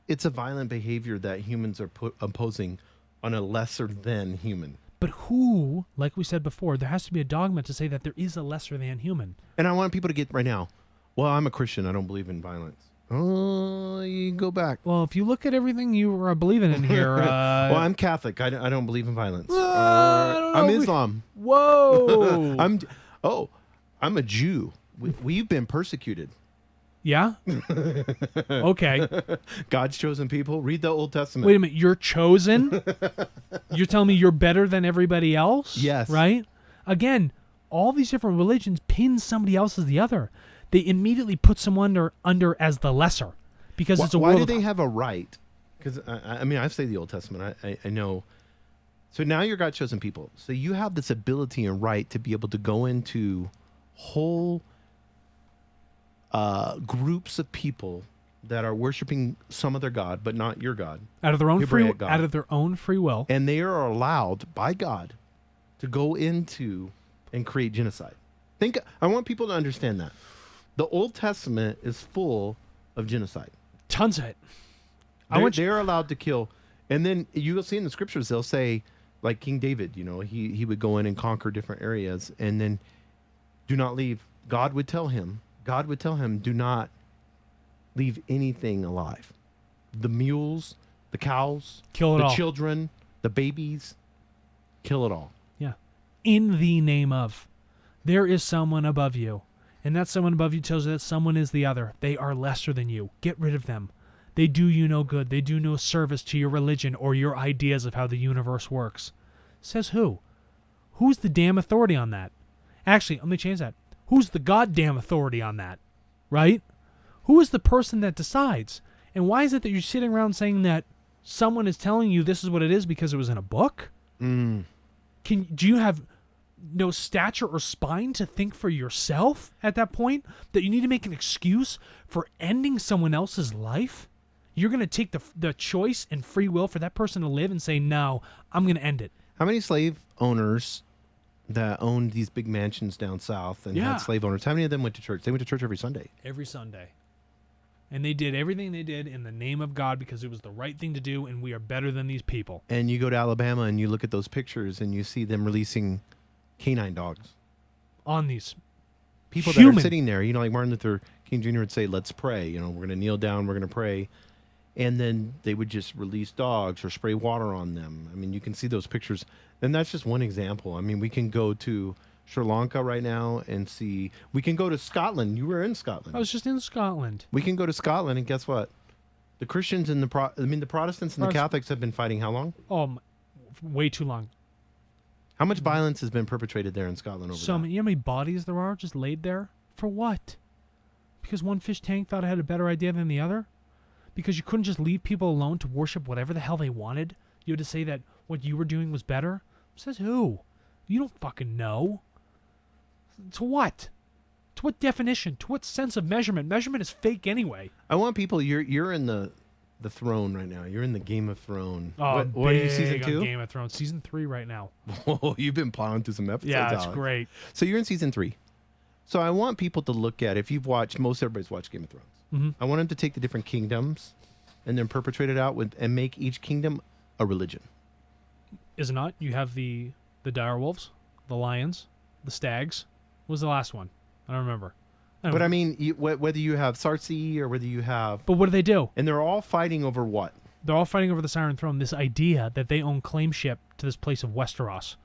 B: a violent behavior that humans are imposing on a lesser than human.
A: But who, like we said before, there has to be a dogma to say that there is a lesser than human.
B: And I want people to get right now, well, I'm a Christian. I don't believe in violence. Oh, you can go back.
A: Well, if you look at everything you are believing in here.
B: Well, I'm Catholic. I don't believe in violence.
A: I don't know.
B: I'm Islam.
A: Whoa.
B: I'm a Jew. We've been persecuted.
A: Yeah? Okay.
B: God's chosen people. Read the Old Testament.
A: Wait a minute. You're chosen? You're telling me you're better than everybody else?
B: Yes.
A: Right? Again, all these different religions pin somebody else as the other. They immediately put someone under as the lesser because it's a world.
B: Why do they have a right? Because, I mean, I've studied the Old Testament. I know. So now you're God's chosen people. So you have this ability and right to be able to go into whole groups of people that are worshiping some other god, but not your God.
A: Out of their own free will.
B: And they are allowed by God to go into and create genocide. I want people to understand that. The Old Testament is full of genocide.
A: Tons of it.
B: They're allowed to kill. And then you will see in the scriptures, they'll say, like King David, he would go in and conquer different areas, and then do not leave. God would tell him, do not leave anything alive. The mules, the cows,
A: kill it
B: the
A: all.
B: Children, the babies, kill it all.
A: Yeah. In the name of. There is someone above you. And that someone above you tells you that someone is the other. They are lesser than you. Get rid of them. They do you no good. They do no service to your religion or your ideas of how the universe works. Says who? Who's the damn authority on that? Actually, let me change that. Who's the goddamn authority on that? Right? Who is the person that decides? And why is it that you're sitting around saying that someone is telling you this is what it is because it was in a book? Do you have no stature or spine to think for yourself at that point, that you need to make an excuse for ending someone else's life? You're going to take the choice and free will for that person to live and say, no, I'm going to end it.
B: How many slave owners that owned these big mansions down south and had slave owners, how many of them went to church? They went to church every Sunday.
A: Every Sunday. And they did everything they did in the name of God because it was the right thing to do, and we are better than these people.
B: And you go to Alabama and you look at those pictures and you see them releasing canine dogs.
A: On these
B: People
A: human.
B: that are sitting there, like Martin Luther King Jr. would say, let's pray. We're going to kneel down, we're going to pray. And then they would just release dogs or spray water on them. I mean, you can see those pictures. And that's just one example. I mean, we can go to Sri Lanka right now and see. We can go to Scotland. You were in Scotland.
A: I was just in Scotland.
B: We can go to Scotland, and guess what? The Christians and the Protestants and the Catholics have been fighting how long?
A: Way too long.
B: How much violence has been perpetrated there in Scotland over
A: So
B: that?
A: you know how many bodies there are just laid there? For what? Because one fish tank thought it had a better idea than the other? Because you couldn't just leave people alone to worship whatever the hell they wanted? You had to say that what you were doing was better? Says who? You don't fucking know. To what? To what definition? To what sense of measurement? Measurement is fake anyway.
B: I want people. You're in the throne right now. You're in the Game of Thrones.
A: Oh,
B: what are you, season
A: big
B: 2?
A: on Game of Thrones. Season 3 right now.
B: Oh, you've been plowing through some episodes.
A: Yeah, it's
B: Alex.
A: great.
B: So you're in season 3. So I want people to look at, if you've watched, most everybody's watched Game of Thrones.
A: Mm-hmm.
B: I want them to take the different kingdoms and then perpetrate it out and make each kingdom a religion.
A: Is it not? You have the dire wolves, the lions, the stags. What was the last one? I don't remember.
B: But I mean, whether you have Cersei or whether you have...
A: But what do they do?
B: And they're all fighting over what?
A: They're all fighting over the Siren Throne, this idea that they own claimship to this place of Westeros.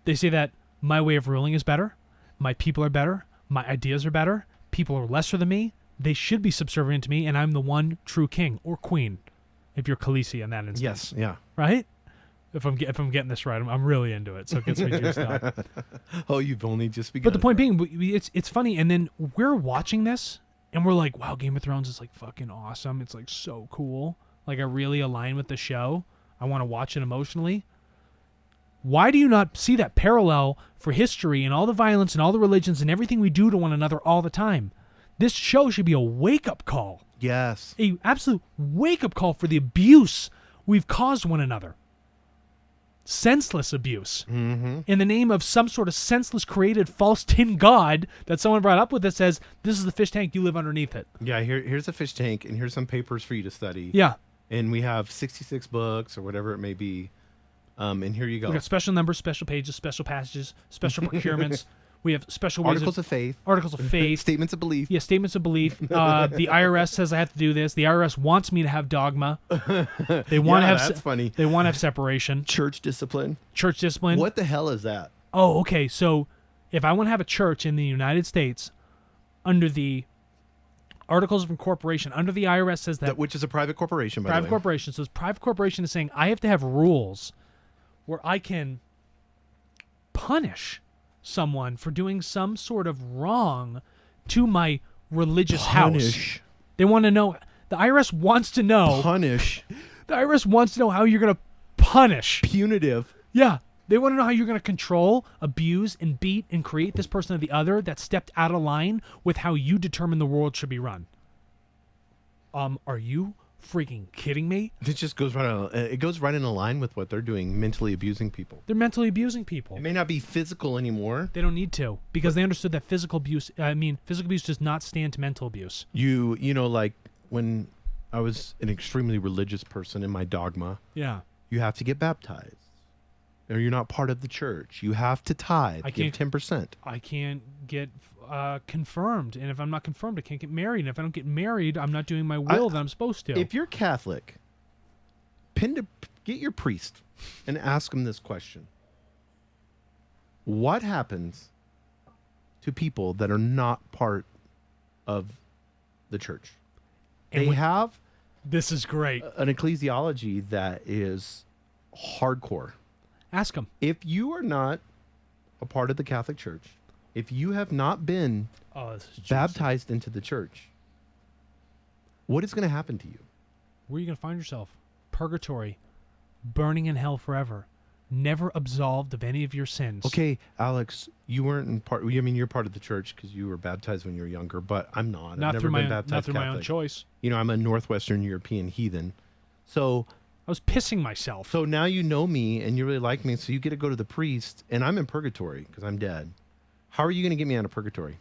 A: They say that my way of ruling is better, my people are better, my ideas are better, people are lesser than me, they should be subservient to me, and I'm the one true king or queen, if you're Khaleesi in that instance.
B: Yes, yeah.
A: Right? If I'm getting this right, I'm really into it, so it gets me juiced up.
B: Oh, you've only just begun.
A: But the point being, it's funny, and then we're watching this, and we're like, wow, Game of Thrones is like fucking awesome. It's like so cool. Like I really align with the show. I want to watch it emotionally. Why do you not see that parallel for history and all the violence and all the religions and everything we do to one another all the time? This show should be a wake-up call.
B: Yes.
A: A absolute wake-up call for the abuse we've caused one another. Senseless abuse.
B: Mm-hmm.
A: In the name of some sort of senseless created false tin god that someone brought up with that says, this is the fish tank, you live underneath it.
B: Yeah, here's a fish tank, and here's some papers for you to study.
A: Yeah.
B: And we have 66 books or whatever it may be. And here you go.
A: We got special numbers, special pages, special passages, special procurements. We have special ways
B: Articles of faith.
A: Articles of faith.
B: Statements of belief.
A: Yeah, statements of belief. The IRS says I have to do this. The IRS wants me to have dogma. They want to have.
B: That's funny.
A: They want to have separation.
B: Church discipline.
A: Church discipline.
B: What the hell is that?
A: Oh, okay. So, if I want to have a church in the United States, under the Articles of Incorporation, under the IRS says that
B: Which is a private corporation, by the way.
A: private corporation. So, this private corporation is saying I have to have rules where I can punish someone for doing some sort of wrong to my religious house. They want to know. The IRS wants to know.
B: Punish.
A: The IRS wants to know how you're going to punish.
B: Punitive.
A: Yeah. They want to know how you're going to control, abuse, and beat and create this person or the other that stepped out of line with how you determine the world should be run. Are you freaking kidding me?
B: It just goes it goes right in line with what they're doing, mentally abusing people.
A: They're mentally abusing people.
B: It may not be physical anymore.
A: They don't need to because they understood that physical abuse does not stand to mental abuse.
B: You know, like when I was an extremely religious person in my dogma,
A: Yeah.
B: you have to get baptized. Or you're not part of the church. You have to tithe. Give 10%.
A: I can't get confirmed. And if I'm not confirmed, I can't get married. And if I don't get married, I'm not doing my will that I'm supposed to.
B: If you're Catholic, get your priest and ask him this question. What happens to people that are not part of the church?
A: And
B: they have
A: this is great.
B: an ecclesiology that is hardcore.
A: Ask them.
B: If you are not a part of the Catholic Church, if you have not been
A: This is juicy.
B: baptized into the church, what is going to happen to you?
A: Where are you going to find yourself? Purgatory. Burning in hell forever. Never absolved of any of your sins.
B: Okay, Alex, you weren't in part. I mean, you're part of the church because you were baptized when you were younger, but I'm not.
A: Not
B: I've
A: through
B: never been
A: my
B: baptized
A: not through my own
B: Catholic.
A: choice.
B: You know, I'm a Northwestern European heathen. So
A: I was pissing myself.
B: So now you know me and you really like me, so you get to go to the priest, and I'm in purgatory because I'm dead. How are you going to get me out of purgatory?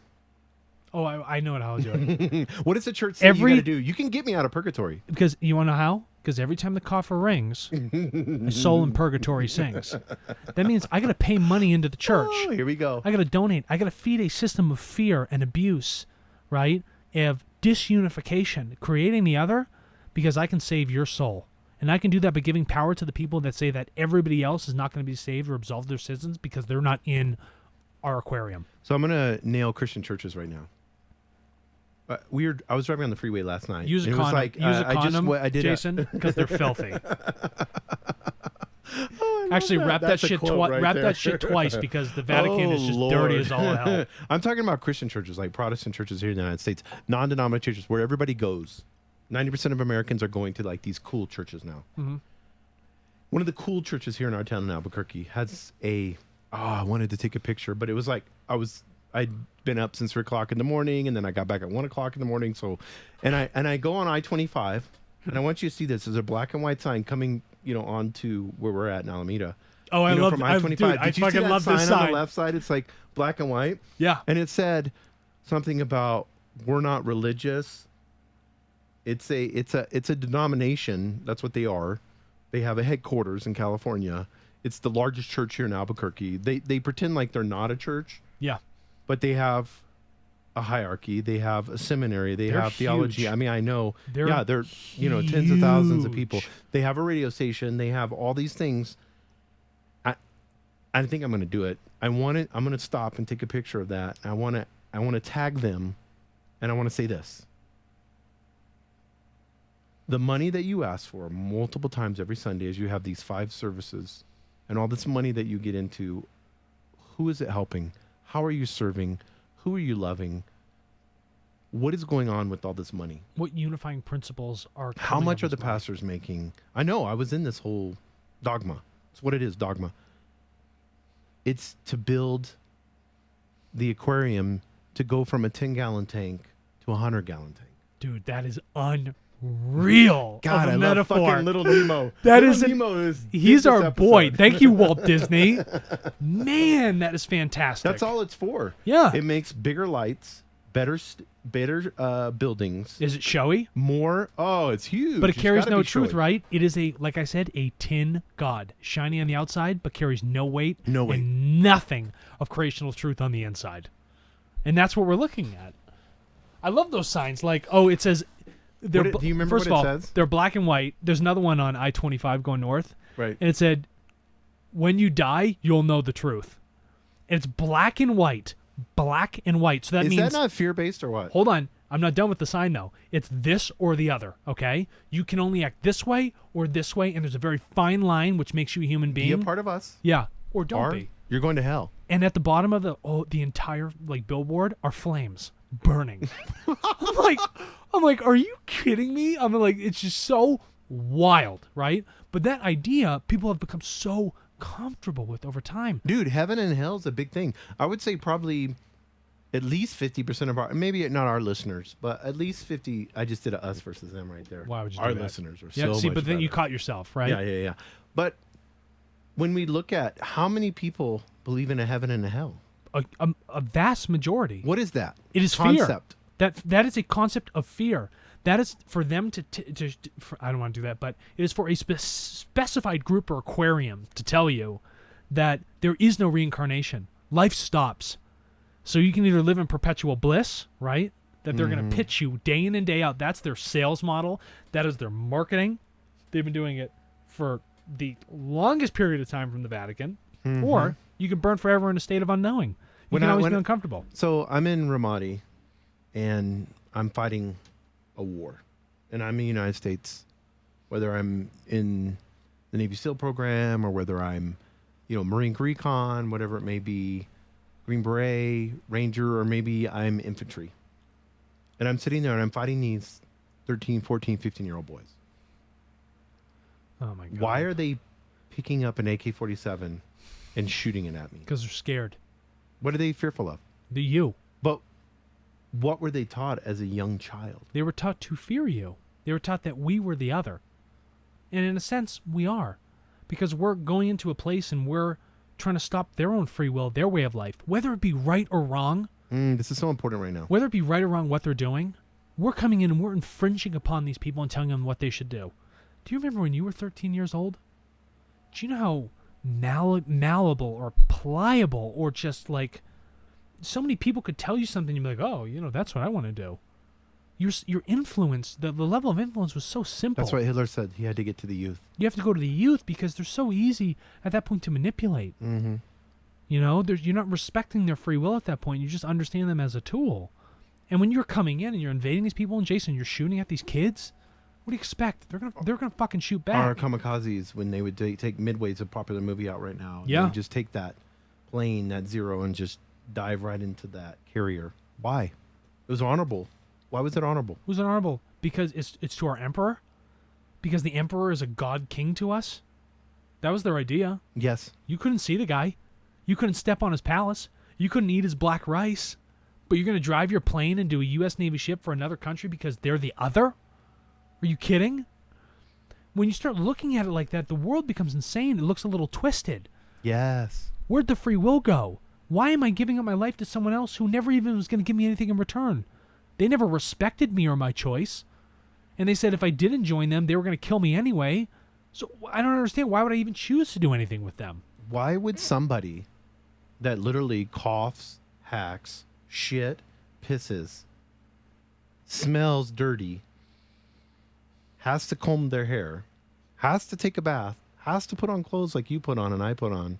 A: Oh, I know how to do it.
B: What does the church say you got to do? You can get me out of purgatory.
A: Because you want to know how? Because every time the coffer rings, a soul in purgatory sings. That means I got to pay money into the church.
B: Oh, here we go.
A: I got to donate. I got to feed a system of fear and abuse, right? Of disunification, creating the other, because I can save your soul. And I can do that by giving power to the people that say that everybody else is not going to be saved or absolve their sins because they're not in our aquarium.
B: So I'm going to nail Christian churches right now. Weird. I was driving on the freeway last night.
A: Use a condom. Use a condom,
B: I did
A: Jason, because they're filthy.
B: Oh,
A: Actually, wrap that shit twice because the Vatican is just dirty as all hell.
B: I'm talking about Christian churches, like Protestant churches here in the United States, non-denominational churches where everybody goes. 90% of Americans are going to like these cool churches now.
A: Mm-hmm.
B: One of the cool churches here in our town in Albuquerque has I wanted to take a picture, but it was like I'd been up since 3 o'clock in the morning, and then I got back at 1 o'clock in the morning. So, and I go on I-25, and I want you to see this. There's a black and white sign coming, on to where we're at in Alameda.
A: Oh, I love
B: from I-25.
A: Dude,
B: Did you see that
A: love
B: sign
A: this
B: on
A: sign.
B: the left side? It's like black and white.
A: Yeah.
B: And it said something about we're not religious. It's a denomination. That's what they are. They have a headquarters in California. It's the largest church here in Albuquerque. They pretend like they're not a church.
A: Yeah.
B: But they have a hierarchy. They have a seminary. They're have theology.
A: Huge.
B: I mean, I know. They're
A: huge.
B: Tens of thousands of people. They have a radio station. They have all these things. I think I'm going to do it. I'm going to stop and take a picture of that. I want to tag them, and I want to say this. The money that you ask for multiple times every Sunday as you have these 5 services and all this money that you get into, who is it helping? How are you serving? Who are you loving? What is going on with all this money?
A: What unifying principles are
B: How
A: coming
B: much
A: of
B: are the
A: this money?
B: pastors making? I know. I was in this whole Dogma. It's what it is, Dogma. It's to build the aquarium to go from a 10-gallon tank to a 100-gallon tank.
A: Dude, that is unreal.
B: God,
A: of a
B: I
A: metaphor.
B: love fucking Little Nemo.
A: That
B: Little
A: is
B: Nemo is
A: he's
B: this
A: our
B: episode.
A: boy. Thank you, Walt Disney. Man, that is fantastic.
B: That's all it's for.
A: Yeah.
B: It makes bigger lights, better buildings.
A: Is it showy?
B: More. Oh, it's huge.
A: But it
B: It's
A: carries
B: gotta
A: no
B: be
A: truth,
B: showy.
A: right? It is like I said, a tin god, shiny on the outside, but carries no weight,
B: No weight.
A: and nothing of creational truth on the inside. And that's what we're looking at. I love those signs. Like, it says.
B: Do you remember
A: first
B: what
A: of
B: it
A: all,
B: says?
A: they're black and white. There's another one on I-25 going north,
B: Right.
A: and it said, "When you die, you'll know the truth." And it's black and white. Black and white. So that
B: Is
A: means
B: that not fear-based or what?
A: hold on. I'm not done with the sign, though. It's this or the other, okay? You can only act this way or this way, and there's a very fine line which makes you a human being.
B: Be a part of us.
A: Yeah, or don't
B: Or
A: be.
B: you're going to hell.
A: And at the bottom of the entire billboard are flames burning. I'm like, are you kidding me? I'm like, it's just so wild, right? But that idea people have become so comfortable with over time.
B: Dude, heaven and hell is a big thing. I would say probably at least 50% of our, maybe not our listeners, but at least 50. I just did a us versus them right there.
A: Why would you
B: our
A: do that?
B: listeners are
A: Yeah,
B: so
A: see,
B: much
A: but then you
B: better.
A: caught yourself, right?
B: Yeah. But when we look at how many people believe in a heaven and a hell,
A: A vast majority.
B: what is that?
A: It is
B: Concept.
A: fear. That is a concept of fear. That is for them I don't want to do that, but it is for a specified group or aquarium to tell you that there is no reincarnation. Life stops. So you can either live in perpetual bliss, right? That they're going to pitch you day in and day out. That's their sales model. That is their marketing. They've been doing it for the longest period of time from the Vatican. Or you can burn forever in a state of unknowing. You can always be uncomfortable.
B: So I'm in Ramadi, and I'm fighting a war, and I'm in the United States, whether I'm in the Navy SEAL program or whether I'm, Marine Recon, whatever it may be, Green Beret, Ranger, or maybe I'm infantry. And I'm sitting there and I'm fighting these 13, 14, 15-year-old boys.
A: Oh, my God.
B: Why are they picking up an AK-47 and shooting it at me?
A: Because they're scared.
B: What are they fearful of?
A: You.
B: But what were they taught as a young child?
A: They were taught to fear you. They were taught that we were the other. And in a sense, we are. Because we're going into a place and we're trying to stop their own free will, their way of life. Whether it be right or wrong,
B: This is so important right now.
A: Whether it be right or wrong what they're doing, we're coming in and we're infringing upon these people and telling them what they should do. Do you remember when you were 13 years old? Do you know how malleable or pliable or just like so many people could tell you something and you'd be like, oh, that's what I want to do. Your influence, the level of influence was so simple.
B: That's what Hitler said. He had to get to the youth.
A: You have to go to the youth because they're so easy at that point to manipulate.
B: Mm-hmm.
A: You're not respecting their free will at that point. You just understand them as a tool. And when you're coming in and you're invading these people, and Jason, you're shooting at these kids, what do you expect? They're gonna fucking shoot back.
B: Our kamikazes, when they would take Midway's a popular movie out right now.
A: Yeah.
B: They would just take that plane, that Zero, and just dive right into that carrier. Why? It was honorable. Why was it honorable?
A: It was honorable because it's to our emperor. Because the emperor is a god king to us. That was their idea.
B: Yes.
A: You couldn't see the guy. You couldn't step on his palace. You couldn't eat his black rice. But you're going to drive your plane into a U.S. Navy ship for another country because they're the other? Are you kidding? When you start looking at it like that, the world becomes insane. It looks a little twisted.
B: Yes.
A: Where'd the free will go? Why am I giving up my life to someone else who never even was going to give me anything in return? They never respected me or my choice. And they said if I didn't join them, they were going to kill me anyway. So I don't understand. Why would I even choose to do anything with them?
B: Why would somebody that literally coughs, hacks, shit, pisses, smells dirty, has to comb their hair, has to take a bath, has to put on clothes like you put on and I put on,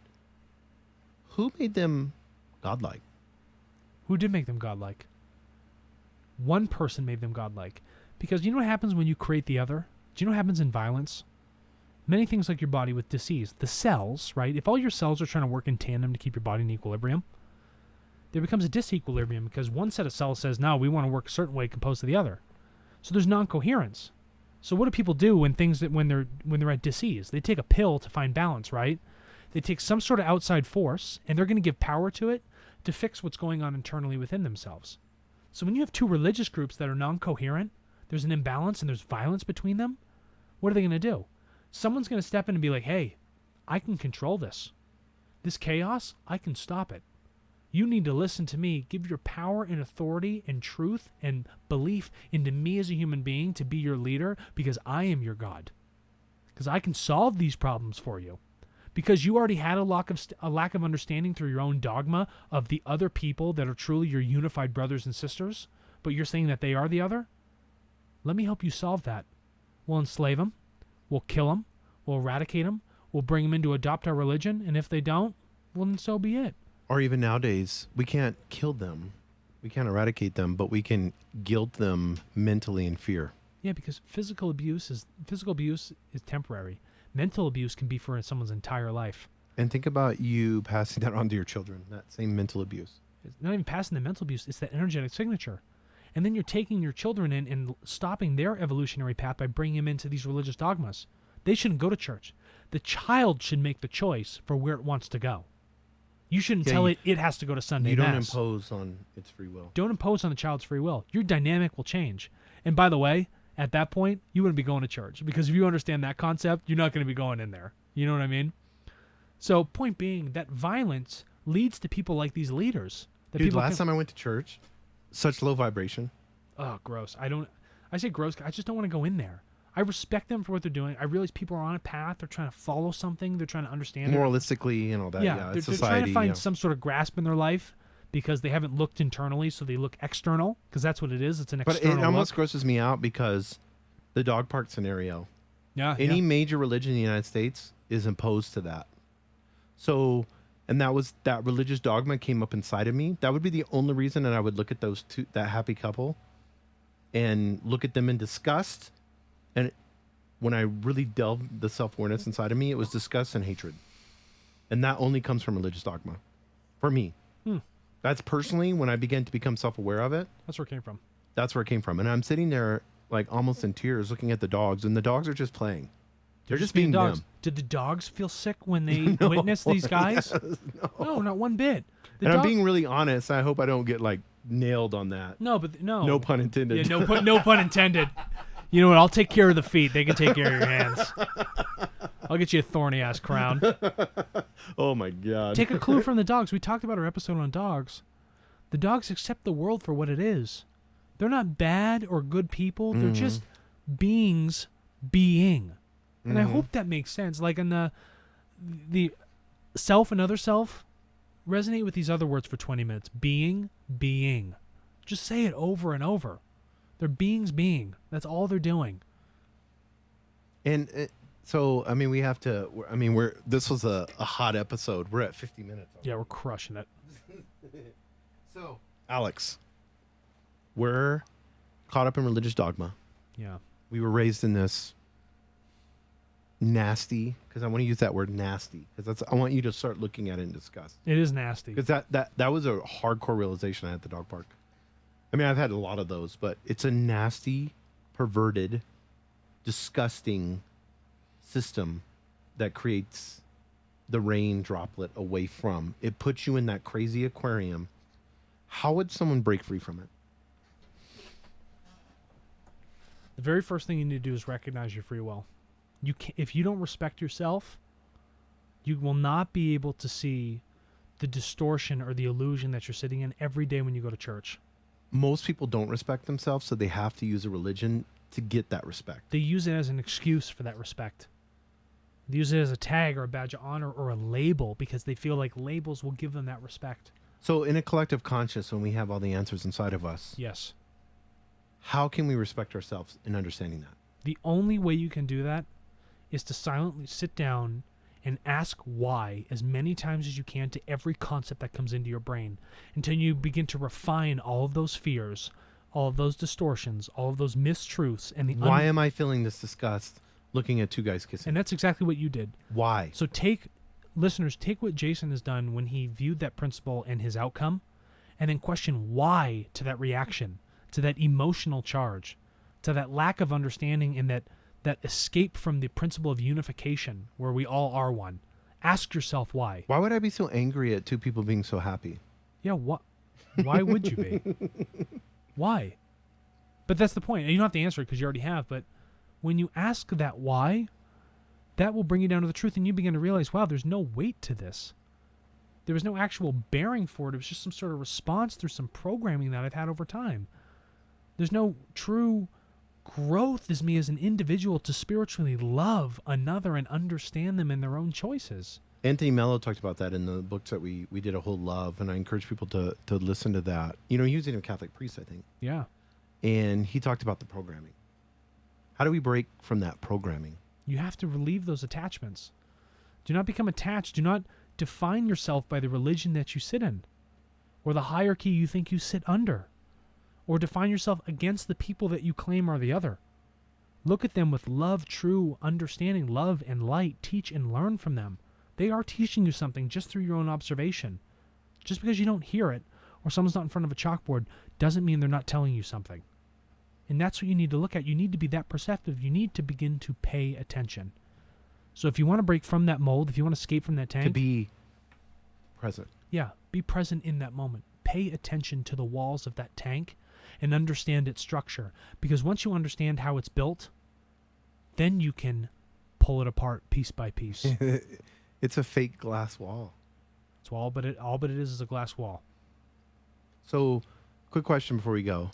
B: who made them godlike?
A: Who did make them godlike? One person made them godlike. Because you know what happens when you create the other? Do you know what happens in violence? Many things like your body with disease. The cells, right? If all your cells are trying to work in tandem to keep your body in equilibrium, there becomes a disequilibrium because one set of cells says, no, we want to work a certain way composed to the other. So there's non-coherence. So what do people do when they're at disease? They take a pill to find balance, right? They take some sort of outside force and they're going to give power to it to fix what's going on internally within themselves. So when you have two religious groups that are non-coherent, there's an imbalance and there's violence between them, what are they going to do? Someone's going to step in and be like, hey, I can control this. This chaos, I can stop it. You need to listen to me. Give your power and authority and truth and belief into me as a human being to be your leader because I am your God. Because I can solve these problems for you. Because you already had a lack of understanding through your own dogma of the other people that are truly your unified brothers and sisters, but you're saying that they are the other? Let me help you solve that. We'll enslave them. We'll kill them. We'll eradicate them. We'll bring them in to adopt our religion, and if they don't, well, then so be it.
B: Or even nowadays, we can't kill them. We can't eradicate them, but we can guilt them mentally in fear.
A: Yeah, because physical abuse is temporary. Mental abuse can be for someone's entire life.
B: And think about you passing that on to your children, that same mental abuse.
A: It's not even passing the mental abuse, it's that energetic signature. And then you're taking your children in and stopping their evolutionary path by bringing them into these religious dogmas. They shouldn't go to church. The child should make the choice for where it wants to go. You shouldn't tell it has to go to Sunday
B: Mass. You don't
A: Mass.
B: impose on its free will.
A: Don't impose on the child's free will. Your dynamic will change. And by the way, at that point, you wouldn't be going to church. Because if you understand that concept, you're not going to be going in there. You know what I mean? So, point being, that violence leads to people like these leaders. That
B: Dude,
A: people
B: last time I went to church, such low vibration.
A: Oh, gross. I say gross. I just don't want to go in there. I respect them for what they're doing. I realize people are on a path. They're trying to follow something. They're trying to understand
B: Moralistically and all that. Yeah,
A: they're
B: society,
A: trying to find some sort of grasp in their life because they haven't looked internally, so they look external because that's what it is. It's an external
B: But it almost
A: look.
B: grosses me out because the dog park scenario.
A: Yeah.
B: Any major religion in the United States is imposed to that. So, and that religious dogma came up inside of me. That would be the only reason that I would look at that happy couple and look at them in disgust. And when I really delved the self-awareness inside of me, it was disgust and hatred. And that only comes from religious dogma. For me. That's personally, when I began to become self-aware of it.
A: That's where it came from.
B: That's where it came from. And I'm sitting there like almost in tears looking at the dogs, and the dogs are just playing. They're just being
A: dogs.
B: them.
A: Did the dogs feel sick when they witnessed these guys?
B: Yes,
A: no, not one bit.
B: I'm being really honest. I hope I don't get like nailed on that.
A: No, but no.
B: No pun intended.
A: Yeah, no pun intended. You know what? I'll take care of the feet. They can take care of your hands. I'll get you a thorny ass crown.
B: Oh my God.
A: Take a clue from the dogs. We talked about our episode on dogs. The dogs accept the world for what it is. They're not bad or good people. They're just beings being. And I hope that makes sense. Like in the self and other self, resonate with these other words for 20 minutes. Being. Just say it over and over. They're beings being. That's all they're doing.
B: And so, I mean, we have to, I mean, this was a hot episode. We're at 50 minutes.
A: Yeah, we're crushing it.
B: So, Alex, we're caught up in religious dogma.
A: Yeah.
B: We were raised in this nasty, because I want to use that word nasty, because I want you to start looking at it in disgust.
A: It is nasty.
B: Because that was a hardcore realization I had at the dog park. I mean, I've had a lot of those, but it's a nasty, perverted, disgusting system that creates the rain droplet away from. It puts you in that crazy aquarium. How would someone break free from it?
A: The very first thing you need to do is recognize your free will. If you don't respect yourself, you will not be able to see the distortion or the illusion that you're sitting in every day when you go to church.
B: Most people don't respect themselves, so they have to use a religion to get that respect.
A: They use it as an excuse for that respect. They use it as a tag or a badge of honor or a label because they feel like labels will give them that respect.
B: So in a collective conscious, when we have all the answers inside of us,
A: Yes.
B: how can we respect ourselves in understanding that?
A: The only way you can do that is to silently sit down and ask why as many times as you can to every concept that comes into your brain until you begin to refine all of those fears, all of those distortions, all of those mistruths. And
B: why am I feeling this disgust looking at two guys kissing?
A: And that's exactly what you did.
B: Why?
A: So listeners, take what Jason has done when he viewed that principle and his outcome and then question why to that reaction, to that emotional charge, to that lack of understanding and that escape from the principle of unification where we all are one. Ask yourself why.
B: Why would I be so angry at two people being so happy?
A: Yeah, why would you be? Why? But that's the point. You don't have to answer it because you already have, but when you ask that why, that will bring you down to the truth and you begin to realize, wow, there's no weight to this. There was no actual bearing for it. It was just some sort of response through some programming that I've had over time. There's no true growth as me as an individual to spiritually love another and understand them in their own choices.
B: Anthony Mello talked about that in the books that we did a whole love, and I encourage people to listen to that. You know, he was a Catholic priest, I think.
A: Yeah.
B: And he talked about the programming. How do we break from that programming?
A: You have to relieve those attachments. Do not become attached. Do not define yourself by the religion that you sit in or the hierarchy you think you sit under, or define yourself against the people that you claim are the other. Look at them with love, true understanding, love and light. Teach and learn from them. They are teaching you something just through your own observation. Just because you don't hear it or someone's not in front of a chalkboard doesn't mean they're not telling you something. And that's what you need to look at. You need to be that perceptive. You need to begin to pay attention. So if you want to break from that mold, if you want to escape from that tank,
B: to be present.
A: Yeah, be present in that moment. Pay attention to the walls of that tank and understand its structure. Because once you understand how it's built, then you can pull it apart piece by piece.
B: It's a fake glass wall.
A: It's all but it is a glass wall.
B: So, quick question before we go.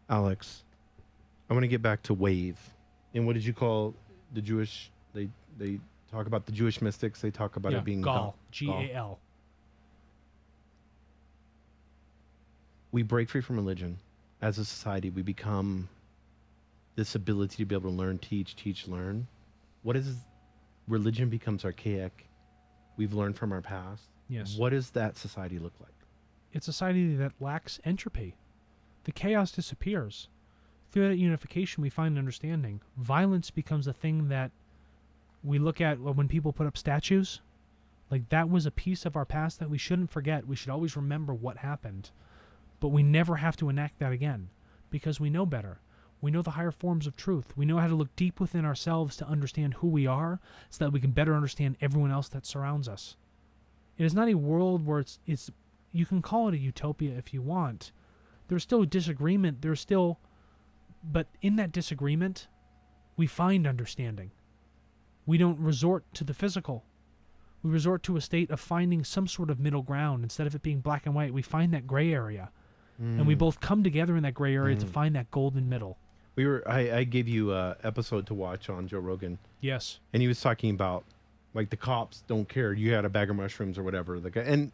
B: Alex, I want to get back to wave. And what did you call the Jewish, they talk about the Jewish mystics, they talk about it being
A: Gal. G-A-L.
B: We break free from religion. As a society, we become this ability to be able to learn, teach, learn. What is religion becomes archaic. We've learned from our past.
A: Yes.
B: What does that society look like?
A: It's a society that lacks entropy. The chaos disappears. Through that unification, we find understanding. Violence becomes a thing that we look at when people put up statues. Like, that was a piece of our past that we shouldn't forget. We should always remember what happened. But we never have to enact that again because we know better. We know the higher forms of truth. We know how to look deep within ourselves to understand who we are so that we can better understand everyone else that surrounds us. It is not a world where it's you can call it a utopia if you want. There's still disagreement. But in that disagreement, we find understanding. We don't resort to the physical. We resort to a state of finding some sort of middle ground. Instead of it being black and white, we find that gray area. And we both come together in that gray area to find that golden middle.
B: I gave you a episode to watch on Joe Rogan.
A: Yes.
B: And he was talking about, like, the cops don't care. You had a bag of mushrooms or whatever. And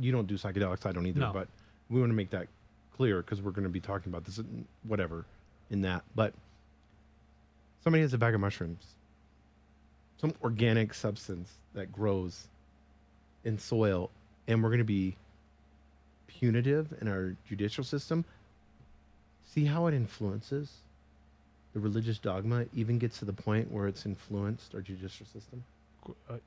B: you don't do psychedelics. I don't either.
A: No.
B: But we want to make that clear because we're going to be talking about this, whatever, in that. But somebody has a bag of mushrooms, some organic substance that grows in soil, and we're going to be punitive in our judicial system. See how it influences the religious dogma, even gets to the point where it's influenced our judicial system?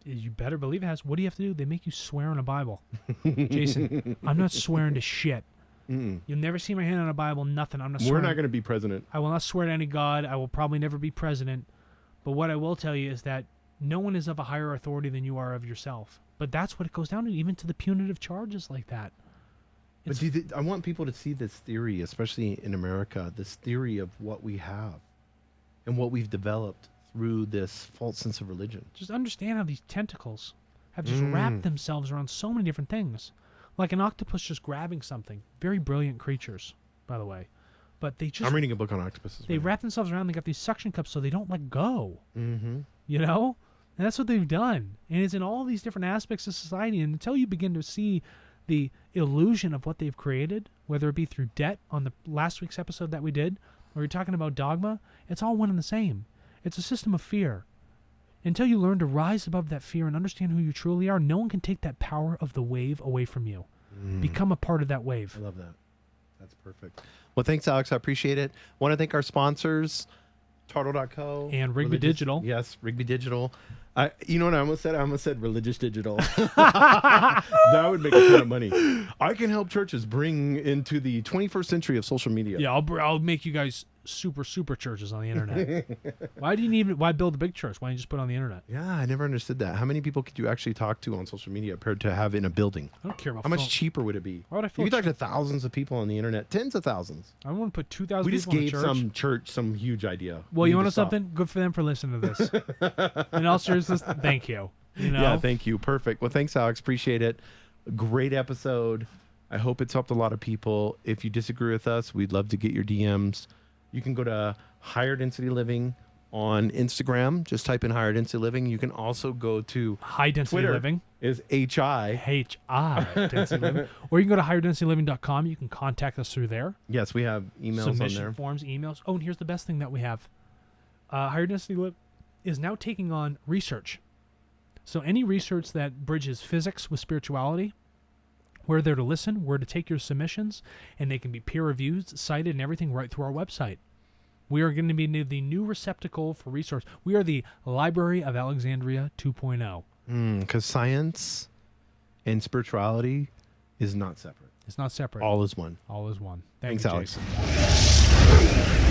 A: You better believe it has. What do you have to do? They make you swear on a Bible. Jason, I'm not swearing to shit.
B: Mm-mm.
A: You'll never see my hand on a Bible, nothing. I'm not
B: We're
A: swearing.
B: not going to be president.
A: I will not swear to any God. I will probably never be president. But what I will tell you is that no one is of a higher authority than you are of yourself. But that's what it goes down to, even to the punitive charges like that.
B: But I want people to see this theory, especially in America, this theory of what we have and what we've developed through this false sense of religion.
A: Just understand how these tentacles have just wrapped themselves around so many different things. Like an octopus just grabbing something. Very brilliant creatures, by the way. But they just...
B: I'm reading a book on octopuses.
A: They wrap themselves around. They got these suction cups so they don't let go.
B: Mm-hmm.
A: You know? And that's what they've done. And it's in all these different aspects of society. And until you begin to see the illusion of what they've created, whether it be through debt on the last week's episode that we did, or you're talking about dogma, it's all one and the same. It's a system of fear. Until you learn to rise above that fear and understand who you truly are, no one can take that power of the wave away from you. Become a part of that wave.
B: I love that. That's perfect. Well, thanks, Alex. I appreciate it. Want to thank our sponsors, Tartle.co.
A: And Rigby Digital.
B: Yes, Rigby Digital. You know what I almost said? I almost said Religious Digital. That would make a ton of money. I can help churches bring into the 21st century of social media.
A: Yeah, I'll make you guys super churches on the internet. Why build a big church? Why don't you just put it on the internet?
B: Yeah, I never understood that. How many people could you actually talk to on social media compared to have in a building?
A: I don't care about
B: How much cheaper would it be?
A: Why would I feel
B: You could talk to thousands of people on the internet, tens of thousands.
A: I want to put 2,000
B: We just
A: people in a
B: gave
A: church.
B: some church some huge idea.
A: Well,
B: We
A: you
B: need
A: want
B: to
A: to
B: stop.
A: something? Good for them for listening to this. In all seriousness, thank you. You know?
B: Yeah, thank you. Perfect. Well, thanks, Alex. Appreciate it. Great episode. I hope it's helped a lot of people. If you disagree with us, we'd love to get your DMs. You can go to Higher Density Living on Instagram. Just type in Higher Density Living. You can also go to
A: High Density
B: Twitter.
A: Living.
B: Is HI.
A: HI Density Living. Or you can go to higherdensityliving.com. You can contact us through there.
B: Yes, we have emails
A: Submission
B: on there.
A: forms, emails. Oh, and here's the best thing that we have. Higher Density Live is now taking on research. So any research that bridges physics with spirituality, we're there to listen, we're to take your submissions, and they can be peer-reviewed, cited, and everything right through our website. We are going to be the new receptacle for resource. We are the Library of Alexandria 2.0.
B: Because science and spirituality is not separate.
A: It's not separate.
B: All is one.
A: All is one.
B: Thanks,
A: you,
B: Alex.
A: Jason.